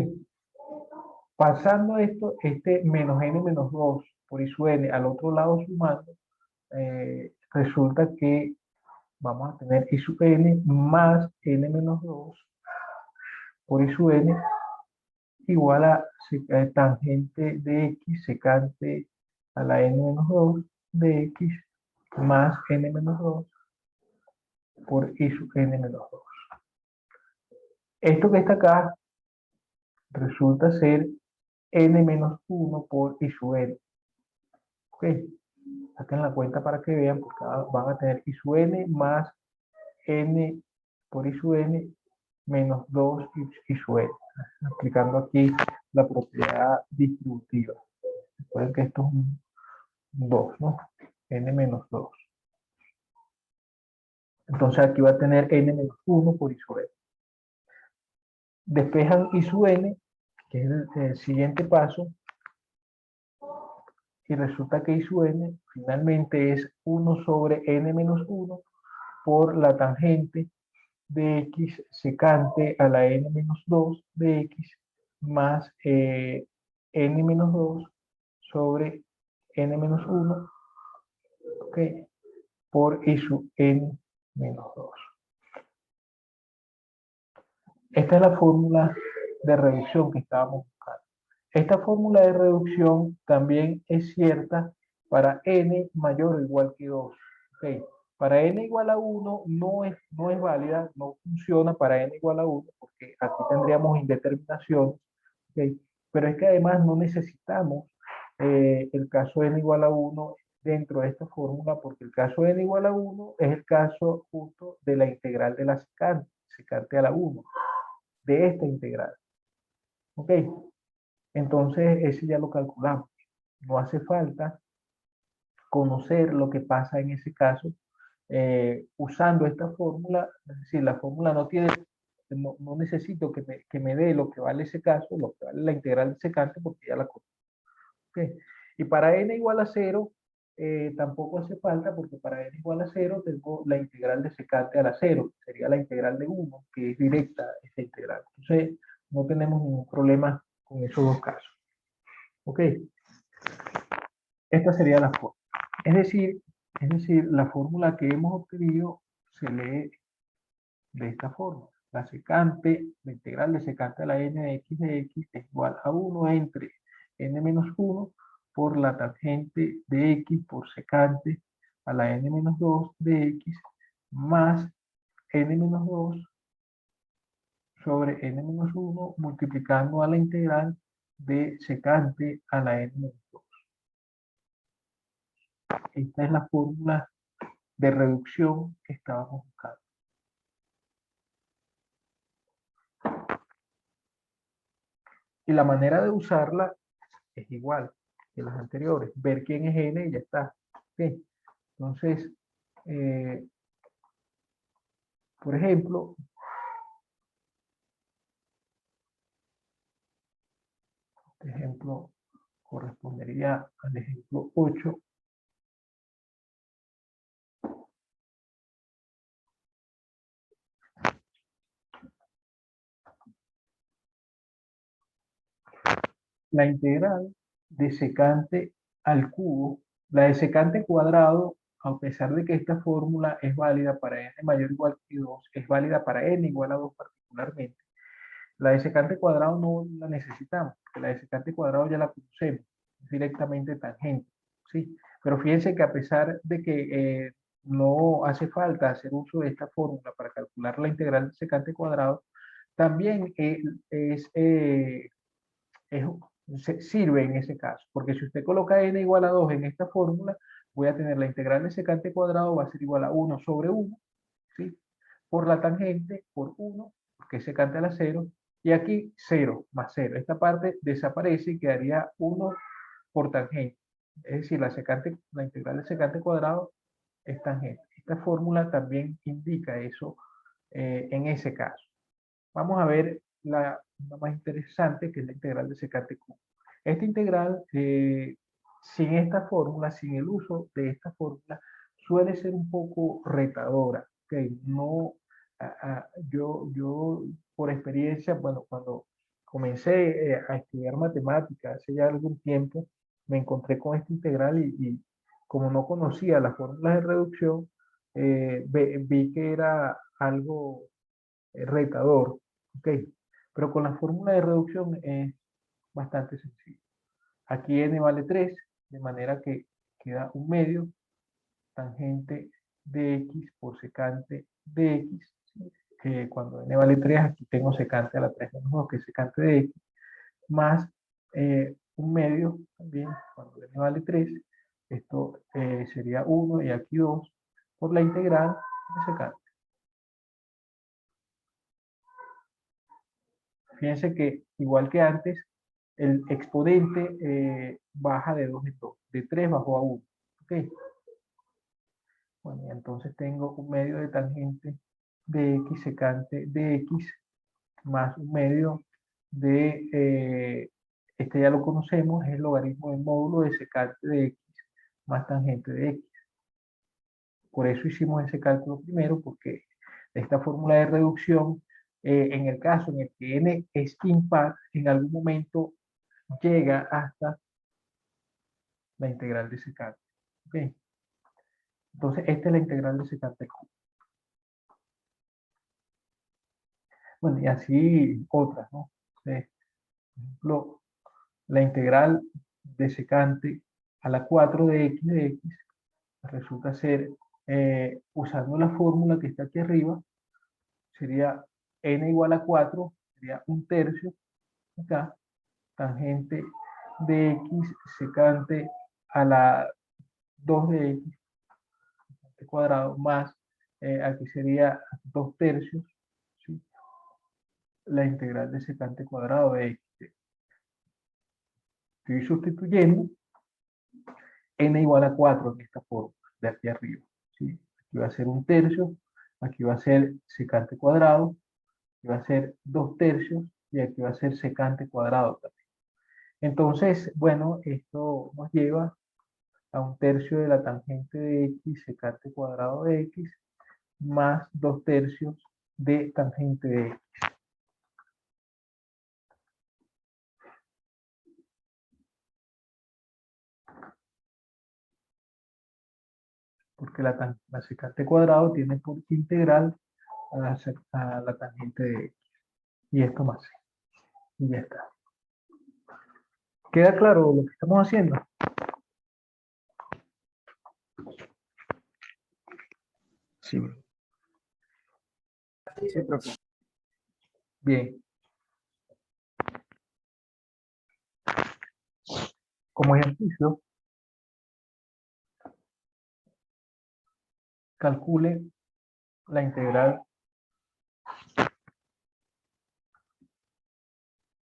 Pasando esto, este menos n menos 2 por I sub n al otro lado sumando, resulta que vamos a tener I sub n más n menos 2 por I sub n igual a tangente de x secante a la n-2 de x más n-2 por i sub n-2. Esto que está acá resulta ser n-1 por i sub n. Ok, saquen la cuenta para que vean, porque van a tener i sub n más n por i sub n menos 2 i sub n. Aplicando aquí la propiedad distributiva. Recuerden que esto es un 2, ¿no? n menos 2. Entonces aquí va a tener n menos 1 por i sub n. Despejan i sub n, que es el siguiente paso, y resulta que i sub n finalmente es 1 sobre n menos 1 por la tangente de x secante a la n menos 2 de x más n menos 2 sobre n menos 1, ¿ok? Por i sub n menos 2. Esta es la fórmula de reducción que estábamos buscando. Esta fórmula de reducción también es cierta para n mayor o igual que 2. ¿Okay? Para n igual a 1 no es válida, no funciona para n igual a 1, porque aquí tendríamos indeterminación. ¿Okay? Pero es que además no necesitamos el caso n igual a 1 dentro de esta fórmula, porque el caso n igual a 1 es el caso justo de la integral de la secante a la 1, de esta integral. ¿Ok? Entonces ese ya lo calculamos. No hace falta conocer lo que pasa en ese caso usando esta fórmula. Es decir, la fórmula no necesito que me dé lo que vale ese caso, lo que vale la integral de secante, porque ya la conozco. ¿Okay? Y para n igual a 0 tampoco hace falta, porque para n igual a 0 tengo la integral de secante a la 0, sería la integral de 1, que es directa esta integral. Entonces no tenemos ningún problema con esos dos casos. ¿Ok? Esta sería la fórmula. Es decir, la fórmula que hemos obtenido se lee de esta forma. La integral de secante a la n de x es igual a 1 entre n menos 1 por la tangente de x por secante a la n menos 2 de x más n menos 2 sobre n menos 1 multiplicando a la integral de secante a la n menos 2. Esta es la fórmula de reducción que estábamos buscando. Y la manera de usarla es igual que las anteriores. Ver quién es n y ya está. ¿Okay? Entonces, por ejemplo, este ejemplo correspondería al ejemplo 8. La integral de secante al cubo, la de secante cuadrado, a pesar de que esta fórmula es válida para n mayor o igual que 2, es válida para n igual a 2 particularmente. La de secante cuadrado no la necesitamos, porque la de secante cuadrado ya la conocemos, es directamente tangente, ¿sí? Pero fíjense que a pesar de que no hace falta hacer uso de esta fórmula para calcular la integral de secante cuadrado, también sirve en ese caso, porque si usted coloca n igual a 2 en esta fórmula, voy a tener la integral de secante cuadrado va a ser igual a 1 sobre 1, ¿sí? Por la tangente, por 1, porque es secante a la 0, y aquí 0 más 0. Esta parte desaparece y quedaría 1 por tangente. Es decir, la integral de secante cuadrado es tangente. Esta fórmula también indica eso en ese caso. Vamos a ver una más interesante, que es la integral de secante cubo. Esta integral, sin esta fórmula, sin el uso de esta fórmula, suele ser un poco retadora. ¿Okay? No, yo por experiencia, bueno, cuando comencé a estudiar matemáticas hace ya algún tiempo, me encontré con esta integral y como no conocía las fórmulas de reducción, vi que era algo retador. ¿Ok? Pero con la fórmula de reducción es bastante sencillo. Aquí n vale 3, de manera que queda 1 medio tangente de x por secante de x, ¿sí? Que cuando n vale 3, aquí tengo secante a la 3 menos 2, que es secante de x, más 1 medio también, cuando n vale 3, esto sería 1 y aquí 2, por la integral de secante. Fíjense que, igual que antes, el exponente baja de 2 en 2, de 3 bajó a 1. ¿Ok? Bueno, y entonces tengo 1 medio de tangente de x secante de x más 1 medio de, este ya lo conocemos, es el logaritmo del módulo de secante de x más tangente de x. Por eso hicimos ese cálculo primero, porque esta fórmula de reducción, en el caso en el que n es impar, en algún momento llega hasta la integral de secante. ¿Okay? Entonces, esta es la integral de secante Q. Bueno, y así otras, ¿no? Por ejemplo, la integral de secante a la 4 de x resulta ser, usando la fórmula que está aquí arriba, sería n igual a 4, sería 1/3, acá, tangente de x secante a la 2 de x cuadrado más, aquí sería 2/3, ¿sí? La integral de secante cuadrado de x. Estoy sustituyendo n igual a 4 en esta forma, de aquí arriba, ¿sí? Aquí va a ser 1/3, aquí va a ser secante cuadrado, aquí va a ser 2/3 y aquí va a ser secante cuadrado también. Entonces, bueno, esto nos lleva a 1/3 de la tangente de x secante cuadrado de x más 2/3 de tangente de x. Porque la secante cuadrado tiene por integral a la tangente de x. Y esto más. Y ya está. ¿Queda claro lo que estamos haciendo? Sí, bro. Sí, profe. Bien. Como ejercicio, calcule la integral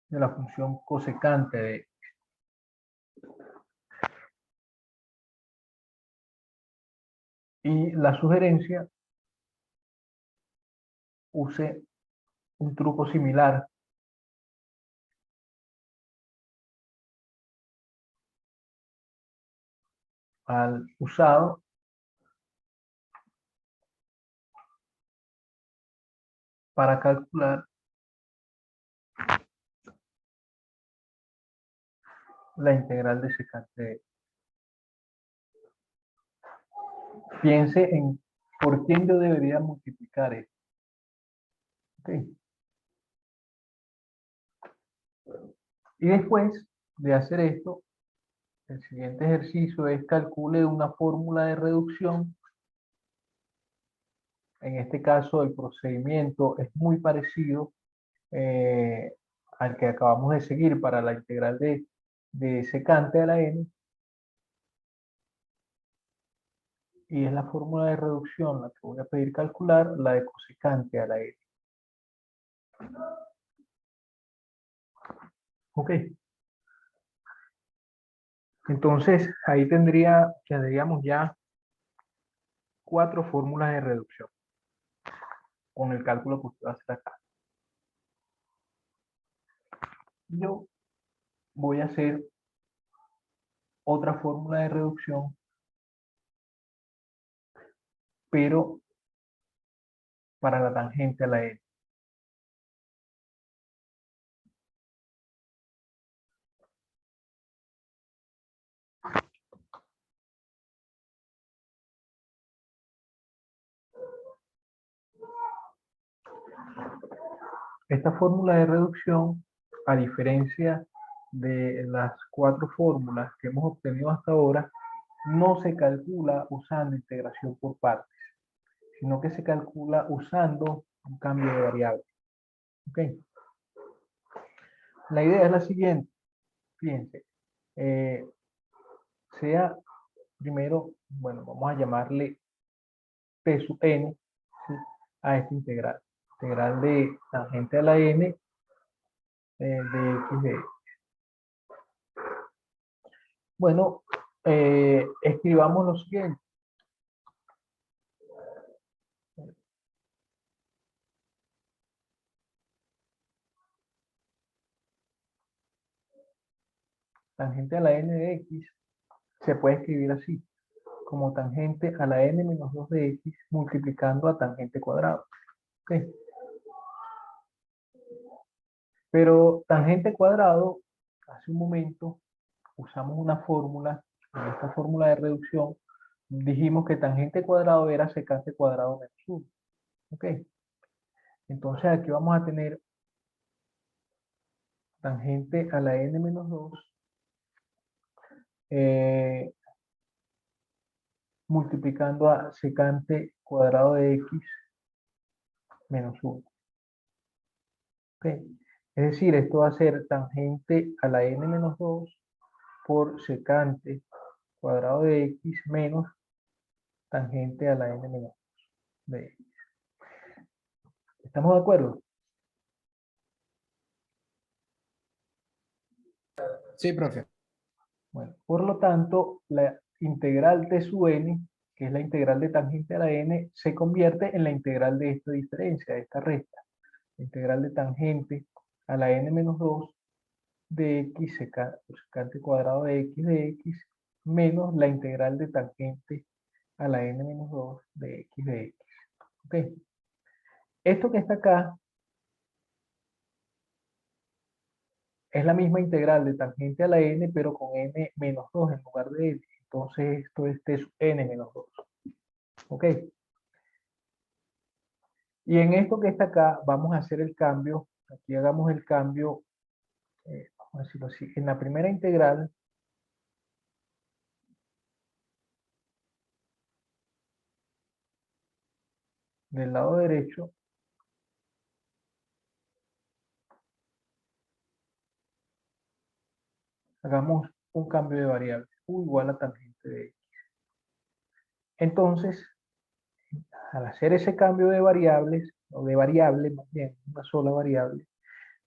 de la función cosecante de x. Y la sugerencia, use un truco similar al usado para calcular la integral de secante de x. Piense en por quién yo debería multiplicar esto. ¿Okay? Y después de hacer esto, el siguiente ejercicio es calcule una fórmula de reducción. En este caso, el procedimiento es muy parecido al que acabamos de seguir para la integral de secante a la n. Y es la fórmula de reducción la que voy a pedir calcular, la de cosecante a la n. Ok. Entonces, ahí tendríamos ya 4 fórmulas de reducción con el cálculo que usted va a hacer acá. Yo voy a hacer otra fórmula de reducción, pero para la tangente a la n. Esta fórmula de reducción, a diferencia de las 4 fórmulas que hemos obtenido hasta ahora no se calcula usando integración por partes, sino que se calcula usando un cambio de variable. ¿Ok? La idea es la siguiente. Fíjense. Sea primero, bueno, vamos a llamarle P sub n, ¿sí?, a esta integral. Integral de tangente a la n de x de x. Bueno, escribamos lo siguiente. Tangente a la n de x se puede escribir así, como tangente a la n menos 2 de x multiplicando a tangente cuadrado. ¿Ok? Pero tangente cuadrado, hace un momento usamos una fórmula, en esta fórmula de reducción, dijimos que tangente cuadrado era secante cuadrado menos 1. ¿Ok? Entonces aquí vamos a tener tangente a la n menos 2 multiplicando a secante cuadrado de x menos 1. ¿Ok? Es decir, esto va a ser tangente a la n menos 2 por secante cuadrado de x menos tangente a la n menos 2 de x. ¿Estamos de acuerdo? Sí, profe. Bueno, por lo tanto, la integral t sub n, que es la integral de tangente a la n, se convierte en la integral de esta diferencia, de esta recta. La integral de tangente a la n menos 2 de x secante cuadrado de x menos la integral de tangente a la n menos 2 de x de x. ¿Ok? Esto que está acá es la misma integral de tangente a la n, pero con n menos 2 en lugar de n. Entonces esto es t sub n menos 2. ¿Ok? Y en esto que está acá vamos a hacer el cambio. Aquí hagamos el cambio, vamos a decirlo así. En la primera integral, del lado derecho, hagamos un cambio de variable. U igual a tangente de x. Entonces, al hacer ese cambio de variables, o de variable, más bien, una sola variable,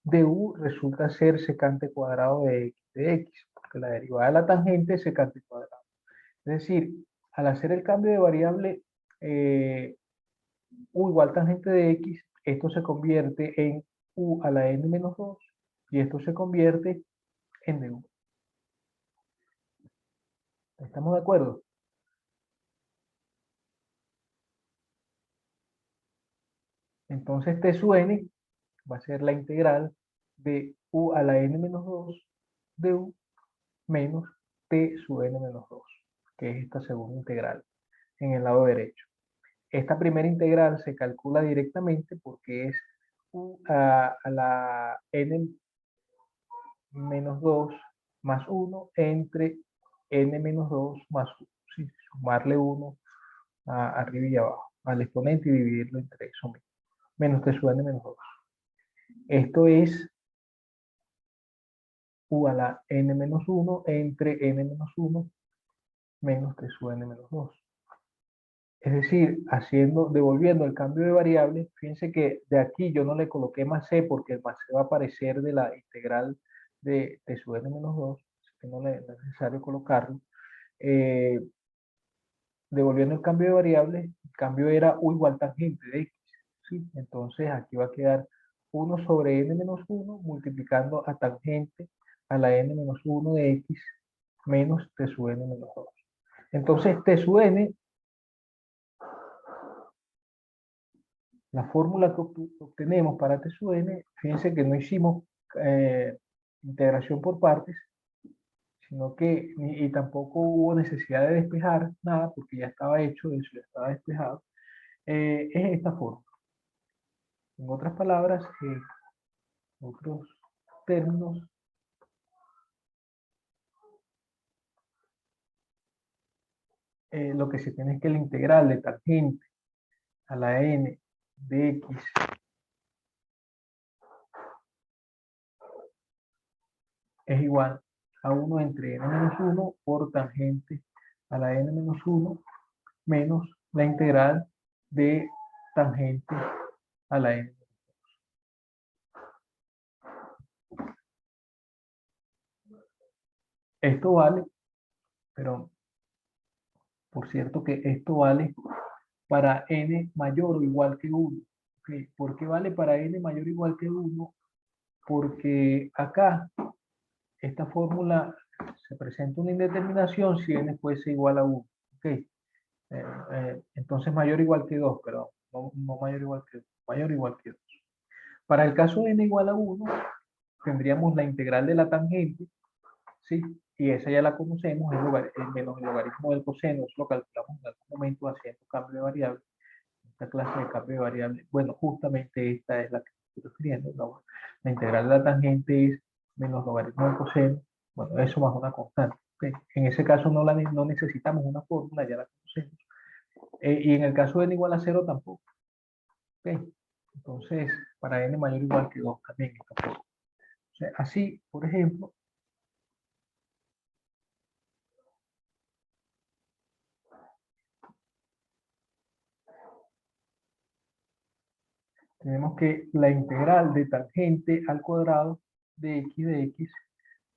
du resulta ser secante cuadrado de x, porque la derivada de la tangente es secante cuadrado. Es decir, al hacer el cambio de variable u igual tangente de x, esto se convierte en u a la n menos 2 y esto se convierte en du. ¿Estamos de acuerdo? Entonces t sub n va a ser la integral de u a la n menos 2 de u menos t sub n menos 2, que es esta segunda integral en el lado derecho. Esta primera integral se calcula directamente porque es u a la n menos 2 más 1 entre n menos 2 más 1. ¿Sí? Sumarle 1 arriba y abajo al exponente y dividirlo entre eso mismo. Menos t sub n menos 2. Esto es u a la n menos 1 entre n menos 1 menos t sub n menos 2. Es decir, devolviendo el cambio de variable, fíjense que de aquí yo no le coloqué más c porque el más c va a aparecer de la integral de t sub n menos 2, así que no es necesario colocarlo. Devolviendo el cambio de variable, el cambio era u igual tangente de x, ¿sí? Entonces aquí va a quedar 1 sobre n menos 1 multiplicando a tangente a la n menos 1 de x menos t sub n menos 2. Entonces t sub n, la fórmula que obtenemos para t sub n, fíjense que no hicimos integración por partes, sino que y tampoco hubo necesidad de despejar nada porque ya estaba hecho, eso ya estaba despejado, es esta forma. En otras palabras, otros términos, lo que se tiene es que la integral de tangente a la n de x es igual a 1 entre n menos 1 por tangente a la n menos 1 menos la integral de tangente a la n. Esto vale, pero por cierto que esto vale para n mayor o igual que 1. ¿Okay? ¿Por qué vale para n mayor o igual que 1? Porque acá esta fórmula se presenta una indeterminación si n fuese igual a 1. ¿Okay? Entonces mayor o igual que 2, pero no mayor o igual que 2, mayor o igual que 2. Para el caso de n igual a 1, tendríamos la integral de la tangente, ¿sí? Y esa ya la conocemos, es menos el logaritmo del coseno, eso lo calculamos en algún momento haciendo cambio de variable. Esta clase de cambio de variable, bueno, justamente esta es la que estoy refiriendo, ¿no? La integral de la tangente es menos logaritmo del coseno, bueno, eso más una constante. ¿Okay? En ese caso no necesitamos una fórmula, ya la conocemos. Y en el caso de n igual a 0 tampoco. ¿Okay? Entonces, para n mayor o igual que 2 también tampoco. O sea, así, por ejemplo, tenemos que la integral de tangente al cuadrado de x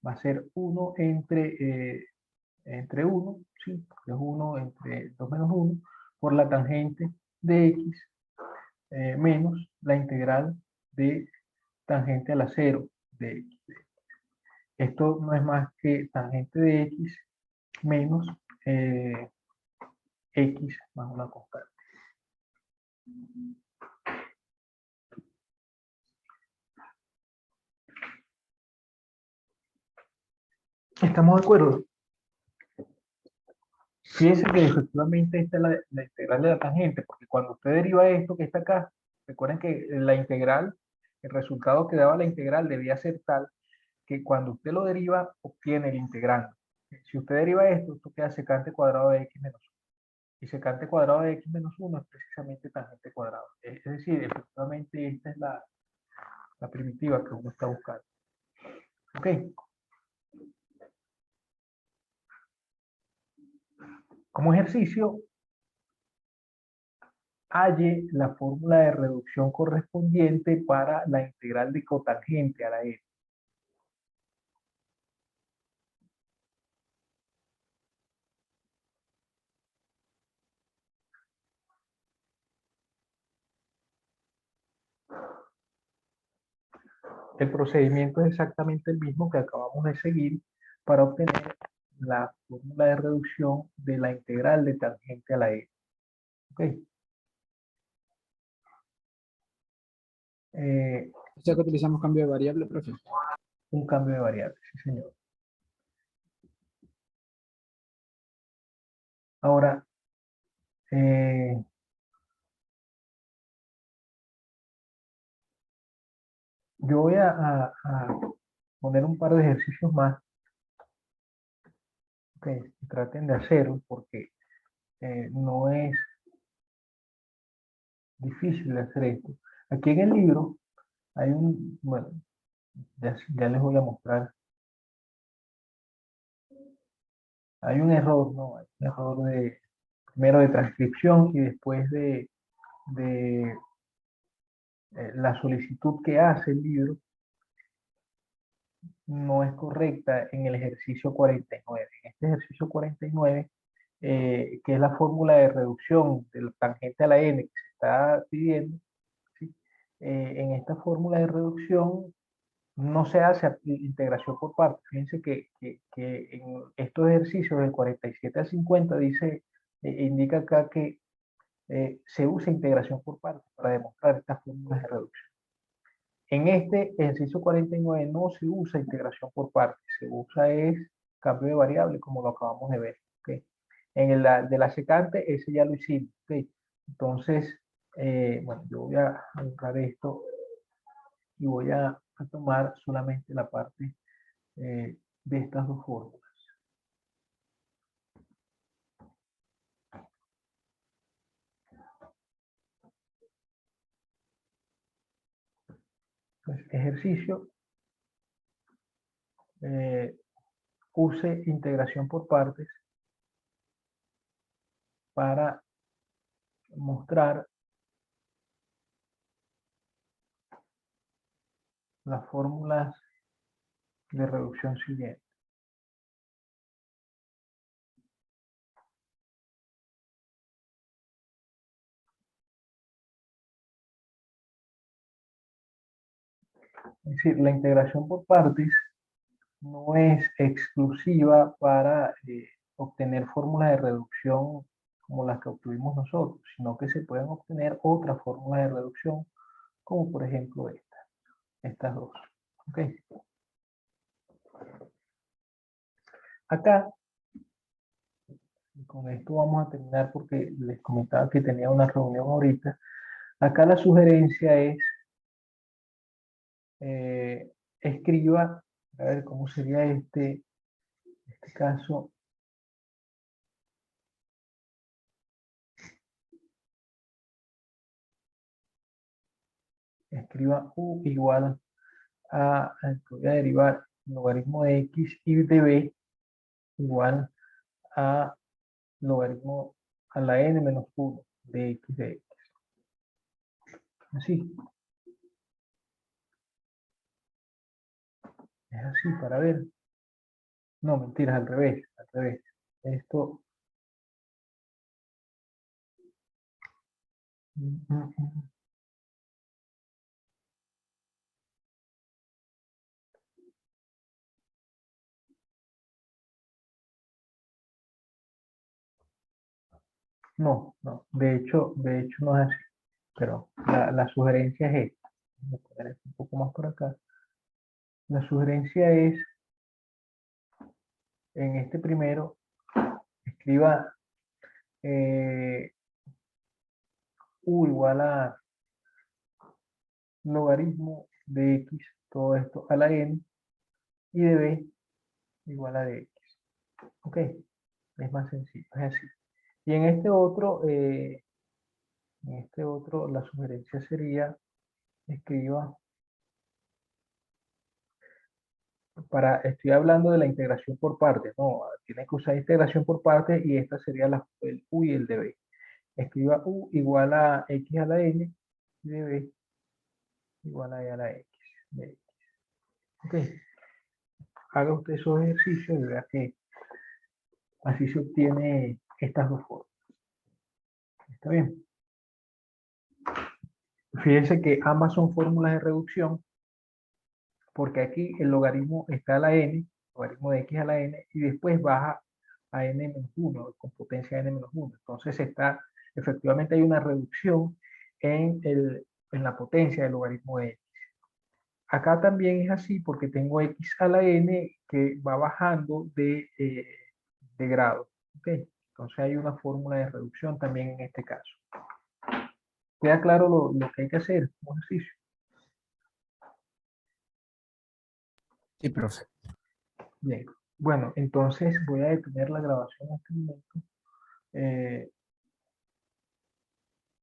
va a ser 1 entre 1, ¿sí? Que es 1 entre 2 menos 1, por la tangente de x menos la integral de tangente a la 0 de x. Esto no es más que tangente de x menos x más una constante. ¿Estamos de acuerdo? Fíjense que efectivamente esta es la integral de la tangente, porque cuando usted deriva esto que está acá, recuerden que la integral, el resultado que daba la integral debía ser tal que cuando usted lo deriva, obtiene el integrando. Si usted deriva esto queda secante cuadrado de x menos 1. Y secante cuadrado de x menos 1 es precisamente tangente cuadrado. Es decir, efectivamente esta es la primitiva que uno está buscando. ¿Ok? Como ejercicio, halle la fórmula de reducción correspondiente para la integral de cotangente a la n. El procedimiento es exactamente el mismo que acabamos de seguir para obtener la fórmula de reducción de la integral de tangente a la n. ¿Ok? O sea que utilizamos cambio de variable, profe. Un cambio de variable, sí señor. Ahora, yo voy a poner un par de ejercicios más que traten de hacerlo porque no es difícil hacer esto. Aquí en el libro hay bueno, ya les voy a mostrar. Hay un error, ¿no? Hay un error primero de transcripción y después de la solicitud que hace el libro no es correcta en el ejercicio 49. En este ejercicio 49, que es la fórmula de reducción de la tangente a la n que se está pidiendo, ¿sí? En esta fórmula de reducción no se hace integración por partes. Fíjense que en estos ejercicios del 47 al 50 dice, indica acá que se usa integración por partes para demostrar estas fórmulas de reducción. En este ejercicio 49 no se usa integración por partes, se usa es cambio de variable, como lo acabamos de ver. ¿Okay? En el de la secante, ese ya lo hicimos. ¿Okay? Entonces, bueno, yo voy a borrar esto y voy a tomar solamente la parte de estas dos fórmulas. Pues, ejercicio. Use integración por partes para mostrar las fórmulas de reducción siguientes. Es decir, la integración por partes no es exclusiva para obtener fórmulas de reducción como las que obtuvimos nosotros, sino que se pueden obtener otras fórmulas de reducción, como por ejemplo estas dos. ¿Ok? Acá, y con esto vamos a terminar porque les comentaba que tenía una reunión ahorita. Acá la sugerencia es escriba, a ver cómo sería este caso. Escriba u igual voy a derivar logaritmo de x y de b igual a logaritmo a la n menos 1 de x de x. Así. Es así para ver. No, mentiras, al revés, al revés. Esto. No, no, de hecho no es así, pero la sugerencia es esta. Voy a poner esto un poco más por acá. La sugerencia es, en este primero, escriba u igual a logaritmo de x, todo esto a la n, y de b igual a de x. Ok, es más sencillo, es así. Y en este otro, la sugerencia sería, escriba, estoy hablando de la integración por partes, no, tiene que usar integración por partes y esta sería el u y el de b. Escriba u igual a x a la n y de b igual a e a la x. De x. Ok, haga usted esos ejercicios y vea que así se obtiene estas dos formas. ¿Está bien? Fíjense que ambas son fórmulas de reducción, porque aquí el logaritmo está a la n, logaritmo de x a la n, y después baja a n-1, con potencia n-1. Entonces efectivamente hay una reducción en la potencia del logaritmo de x. Acá también es así porque tengo x a la n que va bajando de grado. ¿Okay? Entonces hay una fórmula de reducción también en este caso. ¿Queda claro lo que hay que hacer como ejercicio? Sí, profe. Bien. Bueno, entonces voy a detener la grabación en este momento.